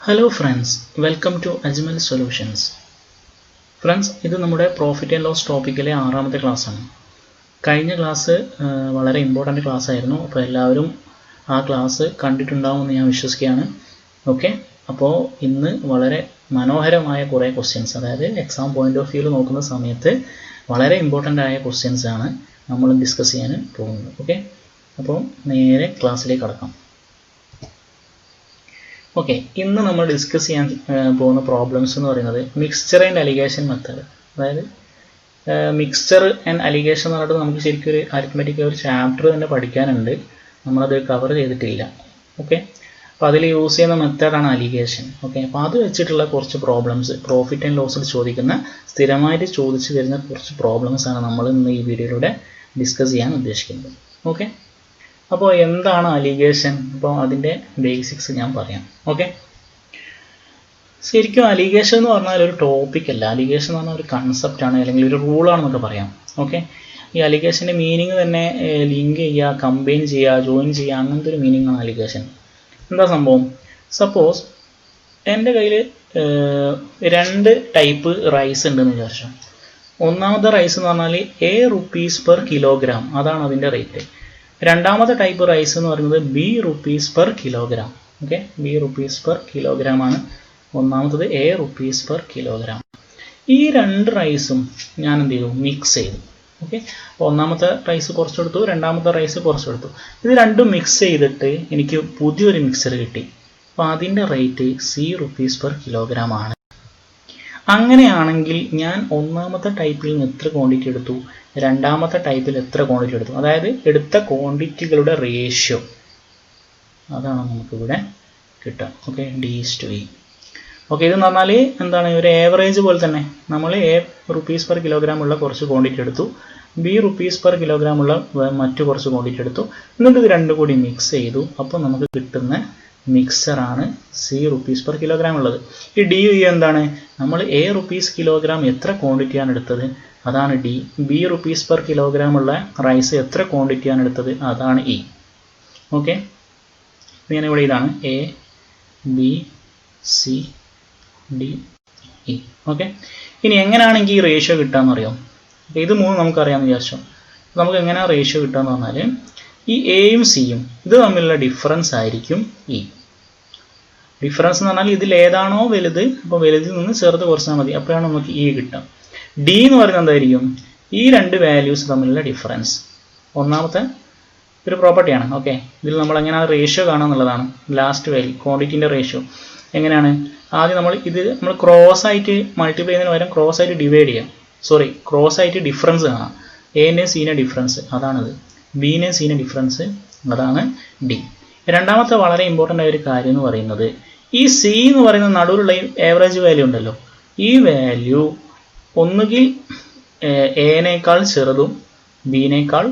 Hello friends, welcome to Ajmal Solutions. Friends, ഇത് നമ്മുടെ profit and loss ടോപ്പിക്കിലെ 6ാമത്തെ ക്ലാസ്സാണ്. കഴിഞ്ഞ ക്ലാസ് വളരെ ഇമ്പോർട്ടൻ്റ് ക്ലാസ് ആയിരുന്നു. അപ്പോൾ എല്ലാവരും ആ ക്ലാസ് കണ്ടിട്ടുണ്ടാവുമെന്ന് ഞാൻ വിശ്വസിക്കുകയാണ്. ഓക്കെ, അപ്പോൾ ഇന്ന് വളരെ മനോഹരമായ കുറേ ക്വസ്റ്റ്യൻസ്, അതായത് എക്സാം പോയിന്റ് ഓഫ് വ്യൂവിൽ നോക്കുന്ന സമയത്ത് വളരെ ഇമ്പോർട്ടൻ്റ് ആയ ക്വസ്റ്റ്യൻസ് ആണ് നമ്മൾ ഡിസ്കസ് ചെയ്യാൻ പോകുന്നത്. ഓക്കെ, അപ്പോൾ നേരെ ക്ലാസ്സിലേക്ക് കടക്കാം. ഓക്കെ, ഇന്ന് നമ്മൾ ഡിസ്കസ് ചെയ്യാൻ പോകുന്ന പ്രോബ്ലംസ് എന്ന് പറയുന്നത് മിക്സ്ചർ ആൻഡ് അലിഗേഷൻ മെത്തേഡ്. അതായത് മിക്സ്ചർ ആൻഡ് അലിഗേഷൻ എന്ന് പറഞ്ഞിട്ട് നമുക്ക് ശരിക്കും ഒരു അരിത്മെറ്റിക് ഒരു ചാപ്റ്റർ തന്നെ പഠിക്കാനുണ്ട്, നമ്മളത് കവർ ചെയ്തിട്ടില്ല. ഓക്കെ, അപ്പോൾ അതിൽ യൂസ് ചെയ്യുന്ന മെത്തേഡാണ് അലിഗേഷൻ. ഓക്കെ, അപ്പോൾ അത് വെച്ചിട്ടുള്ള കുറച്ച് പ്രോബ്ലംസ്, പ്രോഫിറ്റ് ആൻഡ് ലോസിൽ ചോദിക്കുന്ന സ്ഥിരമായിട്ട് ചോദിച്ചു വരുന്ന കുറച്ച് പ്രോബ്ലംസ് ആണ് നമ്മൾ ഇന്ന് ഈ വീഡിയോയിലൂടെ ഡിസ്കസ് ചെയ്യാൻ ഉദ്ദേശിക്കുന്നത്. ഓക്കെ, അപ്പോൾ എന്താണ് അലിഗേഷൻ? അപ്പോൾ അതിൻ്റെ ബേസിക്സ് ഞാൻ പറയാം. ഓക്കെ, ശരിക്കും അലിഗേഷൻ എന്ന് പറഞ്ഞാൽ ഒരു ടോപ്പിക് അല്ല. അലിഗേഷൻ എന്ന് പറഞ്ഞാൽ ഒരു കൺസെപ്റ്റാണ്, അല്ലെങ്കിൽ ഒരു റൂളാണെന്നൊക്കെ പറയാം. ഓക്കെ, ഈ അലിഗേഷൻ്റെ മീനിങ് തന്നെ ലിങ്ക് ചെയ്യുക, കമ്പൈൻ ചെയ്യുക, ജോയിൻ ചെയ്യുക, അങ്ങനത്തെ ഒരു മീനിങ് ആണ് അലിഗേഷൻ. എന്താ സംഭവം? സപ്പോസ് എൻ്റെ കയ്യിൽ 2 ടൈപ്പ് റൈസ് ഉണ്ടെന്ന് വിചാരിച്ചു. ഒന്നാമത്തെ റൈസ് എന്ന് പറഞ്ഞാൽ ₹8 അതാണ് അതിൻ്റെ റേറ്റ്. രണ്ടാമത്തെ ടൈപ്പ് റൈസ് എന്ന് പറയുന്നത് ₹B/kg. ഓക്കെ, ₹B/kg ആണ് ഒന്നാമത്തത്, ₹8/kg. ഈ 2 റൈസും ഞാൻ എന്ത് ചെയ്തു? മിക്സ് ചെയ്തു. ഓക്കെ, ഒന്നാമത്തെ റൈസ് കുറച്ചെടുത്തു, രണ്ടാമത്തെ റൈസ് കുറച്ചെടുത്തു. ഇത് രണ്ടും മിക്സ് ചെയ്തിട്ട് എനിക്ക് പുതിയൊരു മിക്സർ കിട്ടി. അപ്പോൾ അതിൻ്റെ റേറ്റ് ₹C/kg ആണ്. അങ്ങനെയാണെങ്കിൽ ഞാൻ ഒന്നാമത്തെ ടൈപ്പിൽ നിന്ന് എത്ര ക്വാണ്ടിറ്റി എടുത്തു, രണ്ടാമത്തെ ടൈപ്പിൽ എത്ര ക്വാണ്ടിറ്റി എടുത്തു, അതായത് എടുത്ത ക്വാണ്ടിറ്റികളുടെ റേഷ്യോ, അതാണ് നമുക്കിവിടെ കിട്ടുക. Okay, D/E. ഓക്കെ, ഇതെന്ന് പറഞ്ഞാൽ എന്താണ്, ഒരു ഏവറേജ് പോലെ തന്നെ നമ്മൾ ₹/kg ഉള്ള കുറച്ച് ക്വാണ്ടിറ്റി എടുത്തു, ₹/kg ഉള്ള മറ്റു കുറച്ച് ക്വാണ്ടിറ്റി എടുത്തു, എന്നിട്ട് ഇത് രണ്ടും കൂടി മിക്സ് ചെയ്തു. അപ്പോൾ നമുക്ക് കിട്ടുന്ന മിക്സറാണ് ₹/kg ഉള്ളത്. ഈ DE എന്താണ്? നമ്മൾ ₹/kg എത്ര ക്വാണ്ടിറ്റിയാണ് എടുത്തത്, അതാണ് D. ₹/kg ഉള്ള റൈസ് എത്ര ക്വാണ്ടിറ്റിയാണ് എടുത്തത്, അതാണ് E. ഓക്കെ, ഞാൻ ഇവിടെ ഇതാണ് A, B, C, D, E. Okay, ഇനി എങ്ങനെയാണെങ്കിൽ ഈ റേഷ്യോ കിട്ടാമെന്ന് അറിയാം. ഇത് മൂന്നും നമുക്കറിയാമെന്ന് വിചാരിച്ചു. നമുക്ക് എങ്ങനെയാണ് റേഷ്യോ കിട്ടുകയെന്ന് പറഞ്ഞാൽ, ഈ എയും സിയും ഇത് തമ്മിലുള്ള ഡിഫറൻസ് ആയിരിക്കും E. ഡിഫറൻസ് എന്ന് പറഞ്ഞാൽ ഇതിൽ ഏതാണോ വലുത്, അപ്പോൾ വലുതിൽ നിന്ന് ചെറുത് കുറച്ചാൽ മതി, അപ്പോഴാണ് നമുക്ക് E കിട്ടുക. D എന്ന് പറയുന്നത് എന്തായിരിക്കും? ഈ 2 വാല്യൂസ് തമ്മിലുള്ള ഡിഫറൻസ്. ഒന്നാമത്തെ ഒരു പ്രോപ്പർട്ടിയാണ്. ഓക്കെ, ഇതിൽ നമ്മൾ എങ്ങനെയാണ് റേഷ്യോ കാണുക എന്നുള്ളതാണ്. ലാസ്റ്റ് വാല്യൂ ക്വാണ്ടിറ്റിൻ്റെ റേഷ്യോ എങ്ങനെയാണ്? ആദ്യം നമ്മൾ ക്രോസ് ആയിട്ട് മൾട്ടിപ്ലൈ ചെയ്യുന്നതിന് പകരം ക്രോസ് ആയിട്ട് ഡിവൈഡ് ചെയ്യാം. ക്രോസ് ആയിട്ട് ഡിഫറൻസ് കാണാം. എൻ്റെയും സീൻ്റെ ഡിഫറൻസ് അതാണത്, ബിൻ്റെയും സീൻ്റെ ഡിഫറൻസ് അതാണ് D. രണ്ടാമത്തെ വളരെ ഇമ്പോർട്ടൻ്റ് ആയ ഒരു കാര്യം എന്ന് പറയുന്നത്, ഈ C എന്ന് പറയുന്ന നടുവിലുള്ള ആവറേജ് വാല്യൂ ഉണ്ടല്ലോ, ഈ വാല്യൂ ഒന്നുകിൽ എനേക്കാൾ ചെറുതും ബിനേക്കാൾ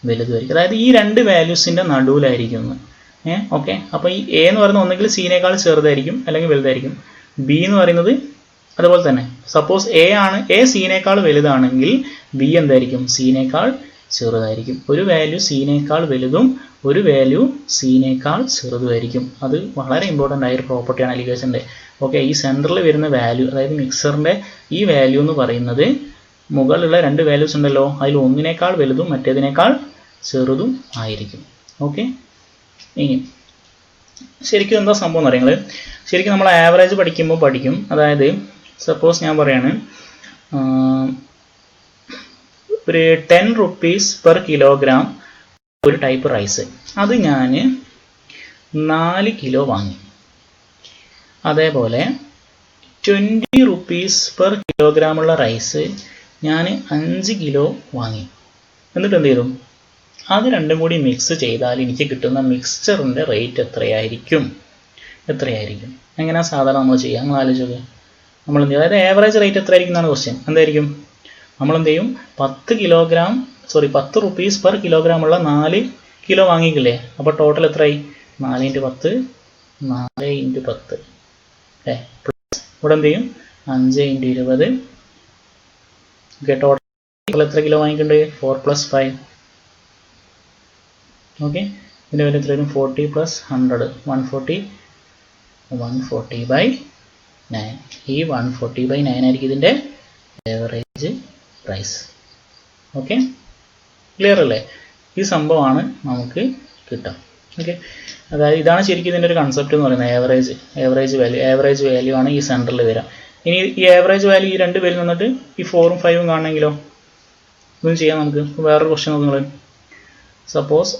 വലുതുമായിരിക്കും. അതായത് ഈ 2 വാല്യൂസിൻ്റെ നടുവിലായിരിക്കും. ഓക്കെ, അപ്പോൾ ഈ എ എന്ന് പറയുന്നത് ഒന്നുകിൽ സീനേക്കാൾ ചെറുതായിരിക്കും അല്ലെങ്കിൽ വലുതായിരിക്കും. ബി എന്ന് പറയുന്നത് അതുപോലെ തന്നെ. സപ്പോസ് എ സീനേക്കാൾ വലുതാണെങ്കിൽ ബി എന്തായിരിക്കും? സീനേക്കാൾ ചെറുതായിരിക്കും. ഒരു വാല്യൂ സീനേക്കാൾ വലുതും ഒരു വാല്യൂ സീനേക്കാൾ ചെറുതുമായിരിക്കും. അത് വളരെ ഇമ്പോർട്ടൻ്റ് ആയ ഒരു പ്രോപ്പർട്ടിയാണ് അലിഗേഷൻ്റെ. ഓക്കെ, ഈ സെൻറ്ററിൽ വരുന്ന വാല്യൂ, അതായത് മിക്സറിൻ്റെ ഈ വാല്യൂ എന്ന് പറയുന്നത് മുകളിലുള്ള 2 വാല്യൂസ് ഉണ്ടല്ലോ, അതിൽ ഒന്നിനേക്കാൾ വലുതും മറ്റേതിനേക്കാൾ ചെറുതും ആയിരിക്കും. ഓക്കെ, ഇനി ശരിക്കും എന്താ സംഭവം എന്ന് പറയുന്നത്, ശരിക്കും നമ്മൾ ആവറേജ് പഠിക്കും. അതായത് സപ്പോസ് ഞാൻ പറയാണ്, ഒരു ₹10/kg ഒരു ടൈപ്പ് റൈസ്, അത് ഞാൻ 4 കിലോ വാങ്ങി. അതേപോലെ ₹20/kg ഉള്ള റൈസ് ഞാൻ 5 കിലോ വാങ്ങി. എന്നിട്ട് എന്ത് ചെയ്തു? അത് രണ്ടും കൂടി മിക്സ് ചെയ്താൽ എനിക്ക് കിട്ടുന്ന മിക്സ്ചറിൻ്റെ റേറ്റ് എത്രയായിരിക്കും? എങ്ങനെയാണ് സാധാരണ നമ്മൾ ചെയ്യുക? നമ്മൾ ആലോചിച്ചത് നമ്മൾ എന്ത് ചെയ്യും? അതായത് ആവറേജ് റേറ്റ് എത്രയായിരിക്കും എന്നാണ് ക്വസ്റ്റ്യൻ. എന്തായിരിക്കും? നമ്മളെന്ത് ചെയ്യും? ₹10/kg ഉള്ള 4 കിലോ വാങ്ങിക്കില്ലേ? അപ്പോൾ ടോട്ടൽ എത്രയായി? 4 × 10 4 × 10 പ്ലസ് ഇവിടെ എന്ത് ചെയ്യും? 5 × 20. ഓക്കെ, ടോട്ടൽ എത്ര കിലോ വാങ്ങിക്കുന്നുണ്ട്? 4 + 5. ഓക്കെ, ഇതിൻ്റെ വില എത്രയായിരുന്നു? 40 + 100 140 140/9. ഈ 140/9 ആയിരിക്കും ഇതിൻ്റെ ആവറേജ് പ്രൈസ്. ഓക്കെ, ക്ലിയർ അല്ലേ? ഈ സംഭവമാണ് നമുക്ക് കിട്ടുക. ഓക്കെ, അതായത് ഇതാണ് ശരിക്കും ഇതിൻ്റെ ഒരു കൺസെപ്റ്റ് എന്ന് പറയുന്നത്. ആവറേജ് വാല്യൂ ആണ് ഈ സെൻറ്ററിൽ വരിക. ഇനി ഈ ആവറേജ് വാല്യൂ ഈ രണ്ട് പേരിൽ നിന്നിട്ട് ഈ 4ഉം 5ഉം കാണണമെങ്കിലോ ഇതും ചെയ്യാം നമുക്ക്. വേറൊരു ക്വസ്റ്റ്യൻ നോക്കുക. സപ്പോസ്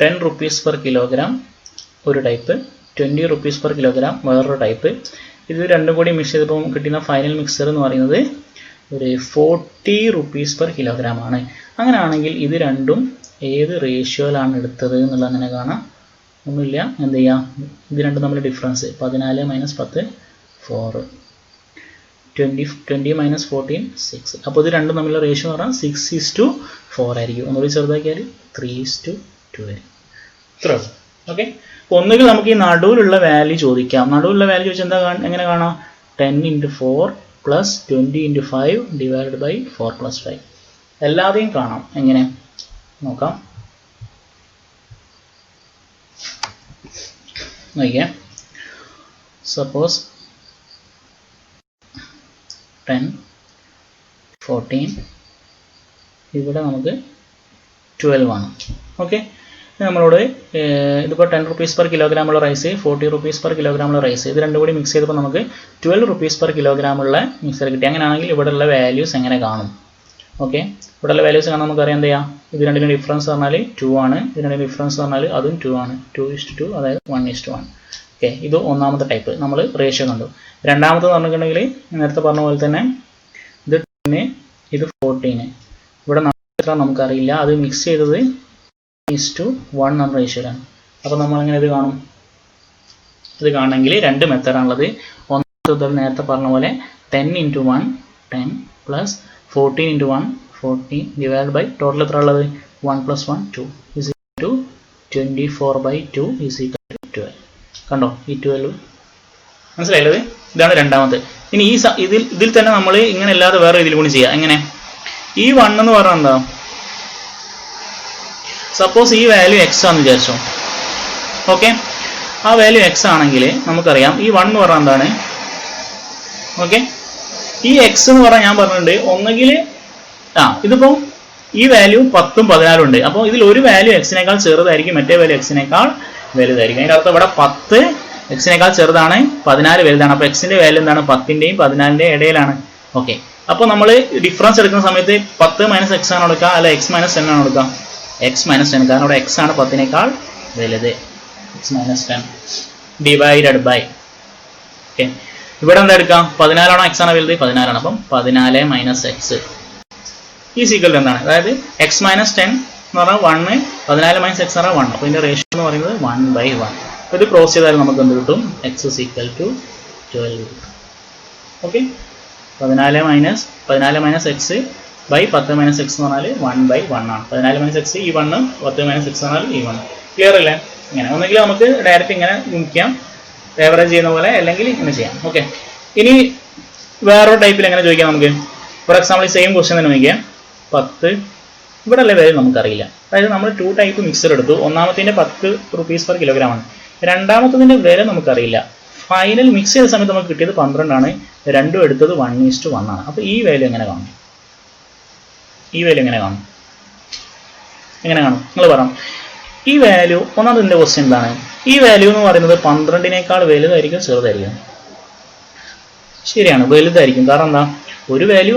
10 rupees per kilogram ഒരു ടൈപ്പ്, 20 rupees per kilogram വേറൊരു ടൈപ്പ്. ഇത് രണ്ടും കൂടി മിക്സ് ചെയ്തപ്പോൾ കിട്ടുന്ന ഫൈനൽ മിക്സർ എന്ന് പറയുന്നത് ഒരു 40 rupees per kilogram ആണ്. അങ്ങനെയാണെങ്കിൽ ഇത് രണ്ടും ഏത് റേഷ്യോയിലാണ് എടുത്തത് എന്നുള്ളത് അങ്ങനെ കാണാം. ഒന്നുമില്ല, എന്ത് ചെയ്യാം, ഇത് രണ്ടും തമ്മിൽ ഡിഫറൻസ് 14 - 10 4, 20 - 14 6. അപ്പോൾ ഇത് രണ്ടും തമ്മിലുള്ള റേഷ്യോ എന്ന് പറഞ്ഞാൽ 6:4 ആയിരിക്കും. ഒന്നുകൂടി ചെറുതാക്കിയാൽ 3:2 ആയിരിക്കും. ഇത്രേ ഉള്ളൂ. ഓക്കെ, ഒന്നുകിൽ നമുക്ക് ഈ നടുവിലുള്ള വാല്യൂ ചോദിക്കാം. നടുവിലുള്ള വാല്യൂ ചോദിച്ചാൽ എന്താ എങ്ങനെ കാണാം? 10 × 4 + 20 × 5 / 4 + 5. എല്ലാതെയും കാണാം. എങ്ങനെ നോക്കാം. നോക്കിയേ, സപ്പോസ് 10, 14, ഇവിടെ നമുക്ക് 12 ആണ്. ഓക്കെ, നമ്മളോട് ഇതിപ്പോൾ 10 rupees per kilogram ഉള്ള റൈസ്, 40 rupees per kilogram ഉള്ള റൈസ്, ഇത് രണ്ടും കൂടി മിക്സ് ചെയ്തപ്പോൾ നമുക്ക് 12 rupees per kilogram ഉള്ള മിക്സർ കിട്ടി. അങ്ങനെയാണെങ്കിൽ ഇവിടെയുള്ള വാല്യൂസ് എങ്ങനെ കാണും? ഓക്കെ, ഇവിടെയുള്ള വാല്യൂസ് കാണാൻ നമുക്കറിയാം. എന്ത് ചെയ്യാം, ഇത് രണ്ടിനും ഡിഫറൻസ് പറഞ്ഞാൽ 2 ആണ്, ഇത് രണ്ടിനും ഡിഫറൻസ് പറഞ്ഞാൽ അതും 2 ആണ്. 2:2, അതായത് 1:1. ഓക്കെ, ഇത് ഒന്നാമത്തെ ടൈപ്പ് നമ്മൾ റേഷ്യോ കണ്ടു. രണ്ടാമത്തെ പറഞ്ഞിട്ടുണ്ടെങ്കിൽ നേരത്തെ പറഞ്ഞ പോലെ തന്നെ ഇത് 10, ഇത് 14. ഇവിടെ നമുക്കറിയില്ല, അത് മിക്സ് ചെയ്തത് 1:1 എന്ന റേഷ്യോയിലാണ്. അപ്പോൾ നമ്മളെങ്ങനെ ഇത് കാണും? ഇത് കാണണമെങ്കിൽ രണ്ട് മെത്തേഡാണുള്ളത്. ഒന്നാമത്തെ നേരത്തെ പറഞ്ഞ പോലെ 10 × 1 10 + 14 × 1 14 / ടോട്ടൽ എത്ര ഉള്ളത്? 1 + 1 2 = 24/2 = 12. കണ്ടോ ഈ 12? മനസ്സിലായത്? ഇതാണ് രണ്ടാമത്തെ. ഇനി ഇതിൽ തന്നെ നമ്മൾ ഇങ്ങനെ അല്ലാതെ വേറെ ഇതിൽ കൂടി ചെയ്യാം. എങ്ങനെ? ഈ 1 എന്ന് പറഞ്ഞാൽ എന്താ? സപ്പോസ് ഈ വാല്യൂ x ആണെന്ന് വിചാരിച്ചോ. ഓക്കെ, ആ വാല്യൂ x ആണെങ്കിൽ നമുക്കറിയാം ഈ 1 എന്ന് പറഞ്ഞാൽ എന്താണ്? ഓക്കെ, ഈ x എന്ന് പറഞ്ഞാൽ ഞാൻ പറഞ്ഞിട്ടുണ്ട് ഒന്നെങ്കിൽ ഇതിപ്പോൾ ഈ വാല്യൂ 10ഉം 14ഉം ഉണ്ട്. അപ്പോൾ ഇതിൽ ഒരു വാല്യൂ x-നേക്കാൾ ചെറുതായിരിക്കും, മറ്റേ വാല്യൂ x-നേക്കാൾ വലുതായിരിക്കും. അതിൻ്റെ അർത്ഥം ഇവിടെ 10 x-നേക്കാൾ ചെറുതാണ്, 14 വലുതാണ്. അപ്പോൾ x-ന്റെ വാല്യൂ എന്താണ്? 10ന്റെയും 14ന്റെയും ഇടയിലാണ്. ഓക്കെ, അപ്പോൾ നമ്മൾ ഡിഫറൻസ് എടുക്കുന്ന സമയത്ത് 10 - x ആണ് എടുക്കുക, അല്ല x - 10 ആണ് എടുക്കുക? x - 10, കാരണം ഇവിടെ x ആണ് 10നേക്കാൾ വലുത്. x - 10 / ഓക്കെ, ഇവിടെ എന്താ എടുക്കാം? 14 ആണോ x ആണോ വലുത്? 14 ആണ്. അപ്പം 14 - x ഈക്വൽ എന്താണ്? അതായത് x - 10 എന്ന് പറഞ്ഞാൽ 1, 14 - x എന്ന് പറഞ്ഞാൽ 1. അപ്പോൾ ഇതിന്റെ റേഷ്യോ എന്ന് പറയുന്നത് 1/1. അപ്പോൾ ഇത് ക്രോസ് ചെയ്താൽ നമുക്ക് എന്ത് കിട്ടും? x = 12. ഓക്കെ, 14 - x / 10 - x എന്ന് പറഞ്ഞാൽ 1/1 ആണ്. 14 - x ഈ 1, 10 - x എന്ന് പറഞ്ഞാൽ ഈ 1. ക്ലിയർ അല്ലേ? ഇങ്ങനെ ഒന്നെങ്കിൽ നമുക്ക് ഡയറക്റ്റ് ഇങ്ങനെ ഗുണിക്കാം ആവറേജ് ചെയ്യുന്ന പോലെ, അല്ലെങ്കിൽ ഇങ്ങനെ ചെയ്യാം. ഓക്കെ, ഇനി വേറൊരു ടൈപ്പിൽ എങ്ങനെ ചോദിക്കാം നമുക്ക്? ഫോർ എക്സാമ്പിൾ സെയിം ക്വസ്റ്റ്യൻ തന്നെ നോക്കിയാൽ 10, ഇവിടെ ഉള്ള വാല്യൂ നമുക്കറിയില്ല. അതായത് നമ്മൾ 2 ടൈപ്പ് മിക്സർ എടുത്തു. ഒന്നാമത്തിൻ്റെ 10 rupees per kilogram ആണ്. രണ്ടാമത്തതിൻ്റെ വില നമുക്കറിയില്ല. ഫൈനൽ മിക്സ് ചെയ്ത സമയത്ത് നമുക്ക് കിട്ടിയത് 12 ആണ്. രണ്ടും എടുത്തത് 1:1 ആണ്. അപ്പോൾ ഈ വാല്യൂ എങ്ങനെ കാണും? എങ്ങനെ കാണും? നിങ്ങൾ പറയാം. ഈ വാല്യൂ ഒന്നാമത്തെ ക്വസ്റ്റ്യൻ എന്താണ്? ഈ വാല്യൂ എന്ന് പറയുന്നത് 12നേക്കാൾ വലുതായിരിക്കും ചെറുതായിരിക്കും? ശരിയാണ്, വലുതായിരിക്കും. കാരണം എന്താ? ഒരു വാല്യൂ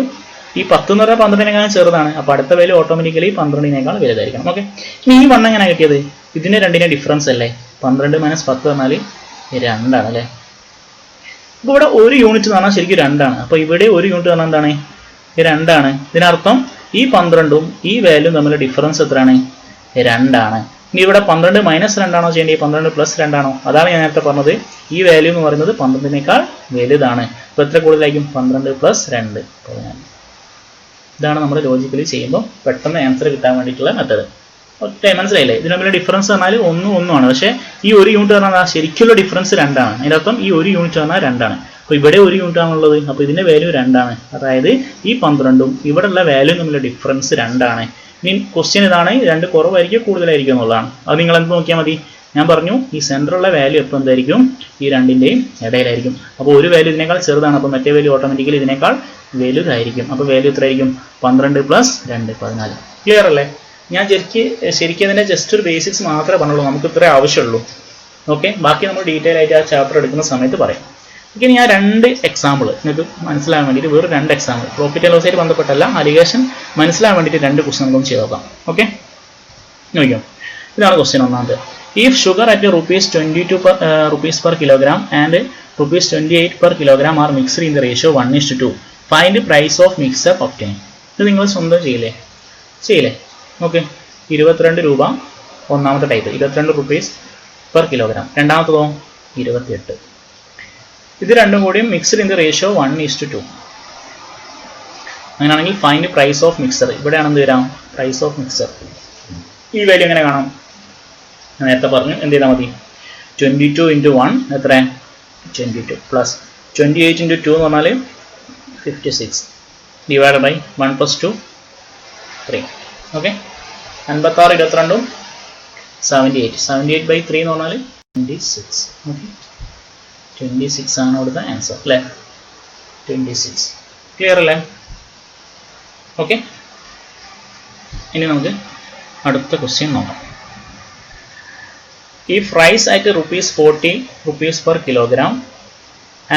ഈ 10 എന്ന് പറഞ്ഞാൽ 12നേക്കാൾ ചെറുതാണ്. അപ്പോൾ അടുത്ത വാല്യൂ ഓട്ടോമാറ്റിക്കലി 12നേക്കാൾ വലുതായിരിക്കണം. ഓക്കെ, ഇനി ഈ 1 എങ്ങനെ കിട്ടിയത്? ഇതിന്റെ രണ്ടിന്റെ ഡിഫറൻസ് അല്ലേ? 12 - 10 പറഞ്ഞാൽ 2 ആണ് അല്ലേ? അപ്പോൾ ഇവിടെ ഒരു യൂണിറ്റ് എന്ന് പറഞ്ഞാൽ ശരിക്കും 2 ആണ്. അപ്പോൾ ഇവിടെ ഒരു യൂണിറ്റ് പറഞ്ഞാൽ എന്താണ്? 2 ആണ്. ഇതിനർത്ഥം ഈ 12ഉം ഈ വാല്യൂ തമ്മിലുള്ള ഡിഫറൻസ് എത്രയാണ്? 2 ആണ്. ഇനി ഇവിടെ 12 - 2 ആണോ ചെയ്യേണ്ടത്? 12 + 2 ആണോ? അതാണ് ഞാൻ നേരത്തെ പറഞ്ഞത്. ഈ വാല്യൂ എന്ന് പറയുന്നത് 12നേക്കാൾ വലുതാണ്. അപ്പോൾ എത്ര കൂടുതലായിരിക്കും? 12 + 2 14. ഇതാണ് നമ്മൾ ലോജിക്കലി ചെയ്യുമ്പോൾ പെട്ടെന്ന് ആൻസർ കിട്ടാൻ വേണ്ടിയിട്ടുള്ള മെത്തേഡ്. ഓക്കെ, മനസ്സിലായില്ലേ? ഇതിന് തമ്മിലുള്ള ഡിഫറൻസ് പറഞ്ഞാൽ 1 ആണ്. പക്ഷേ ഈ ഒരു യൂണിറ്റ് പറഞ്ഞാൽ ശരിക്കുള്ള ഡിഫറൻസ് 2 ആണ്. അതിൻ്റെ അർത്ഥം ഈ ഒരു യൂണിറ്റ് പറഞ്ഞാൽ 2 ആണ്. അപ്പോൾ ഇവിടെ ഒരു യൂണിറ്റ് ആണുള്ളത്. അപ്പോൾ ഇതിന്റെ വാല്യൂ 2 ആണ്. അതായത് ഈ 12ഉം ഇവിടെയുള്ള വാല്യൂ തമ്മിലുള്ള ഡിഫറൻസ് 2 ആണ്. ഇനി ക്വസ്റ്റ്യൻ ഇതാണ്, 2 കുറവായിരിക്കും കൂടുതലായിരിക്കും എന്നുള്ളതാണ്. അത് നിങ്ങൾ എന്ത് നോക്കിയാൽ മതി? ഞാൻ പറഞ്ഞു ഈ സെൻറ്ററുള്ള വാല്യൂ എപ്പോൾ എന്തായിരിക്കും ഈ രണ്ടിൻ്റെയും ഇടയിലായിരിക്കും. അപ്പോൾ ഒരു വാല്യൂ ഇതിനേക്കാൾ ചെറുതാണ്, അപ്പോൾ മറ്റേ വാല്യൂ ഓട്ടോമാറ്റിക്കലി ഇതിനേക്കാൾ വലുതായിരിക്കും. അപ്പോൾ വാല്യൂ എത്രയായിരിക്കും? 12 + 2 14. ക്ലിയർ അല്ലേ? ഞാൻ ശരിക്കും അതിൻ്റെ ജസ്റ്റ് ഒരു ബേസിക്സ് മാത്രമേ പറഞ്ഞുള്ളൂ, നമുക്ക് ഇത്രേ ആവശ്യമുള്ളൂ. ഓക്കെ, ബാക്കി നമ്മൾ ഡീറ്റെയിൽ ആയിട്ട് ആ ചാപ്റ്റർ എടുക്കുന്ന സമയത്ത് പറയാം. ഓക്കെ, ഞാൻ 2 എക്സാമ്പിൾ നിങ്ങൾക്ക് മനസ്സിലാകാൻ വേണ്ടിയിട്ട് വേറെ 2 എക്സാമ്പിൾ പ്രോഫിറ്റ് ആൻഡ് ലോസ് ആയിട്ട് ബന്ധപ്പെട്ടല്ല, അലിഗേഷൻ മനസ്സിലാകാൻ വേണ്ടിയിട്ട് 2 ക്വസ്റ്റ്യൻ നമുക്കൊന്ന് ചെയ്ത് നോക്കാം. ഓക്കെ, നോക്കാം. ഇതാണ് ക്വസ്റ്റ്യൻ ഒന്നാമത്. If sugar at ₹22 per kilogram and ₹28 per kilogram are mixed in the ratio 1:2, find the price of mixture obtained. ഇത് നിങ്ങൾ സ്വന്തം ചെയ്യില്ലേ? ഓക്കെ, 22 രൂപ ഒന്നാമത്തെ ടൈപ്പ്, 22 rupees per kilogram. രണ്ടാമത്തതോ 28. ഇത് രണ്ടും കൂടിയും മിക്സ്ഡ് ഇൻ ദ റേഷ്യോ 1:2. അങ്ങനെയാണെങ്കിൽ ഫൈൻഡ് പ്രൈസ് ഓഫ് മിക്സർ. ഇവിടെയാണ് എന്ത് വരാം? Price of mixer. ഈ വാല്യൂ എങ്ങനെ കാണാം? നേരത്തെ പറഞ്ഞു, എന്ത് ചെയ്താൽ മതി? 22 × 1 എത്ര? 22 പ്ലസ് 28 × 2 എന്ന് പറഞ്ഞാൽ 56 ഡിവൈഡ് ബൈ 1 + 2 3. ഓക്കെ, 56 22 78/3 എന്ന് പറഞ്ഞാൽ 26. ഓക്കെ, 26 ആണ് അവിടുത്തെ ആൻസർ അല്ലേ? 26. ക്ലിയർ അല്ലേ? ഓക്കെ, ഇനി നമുക്ക് അടുത്ത ക്വസ്റ്റ്യൻ നോക്കാം. If rice at ₹40 per kilogram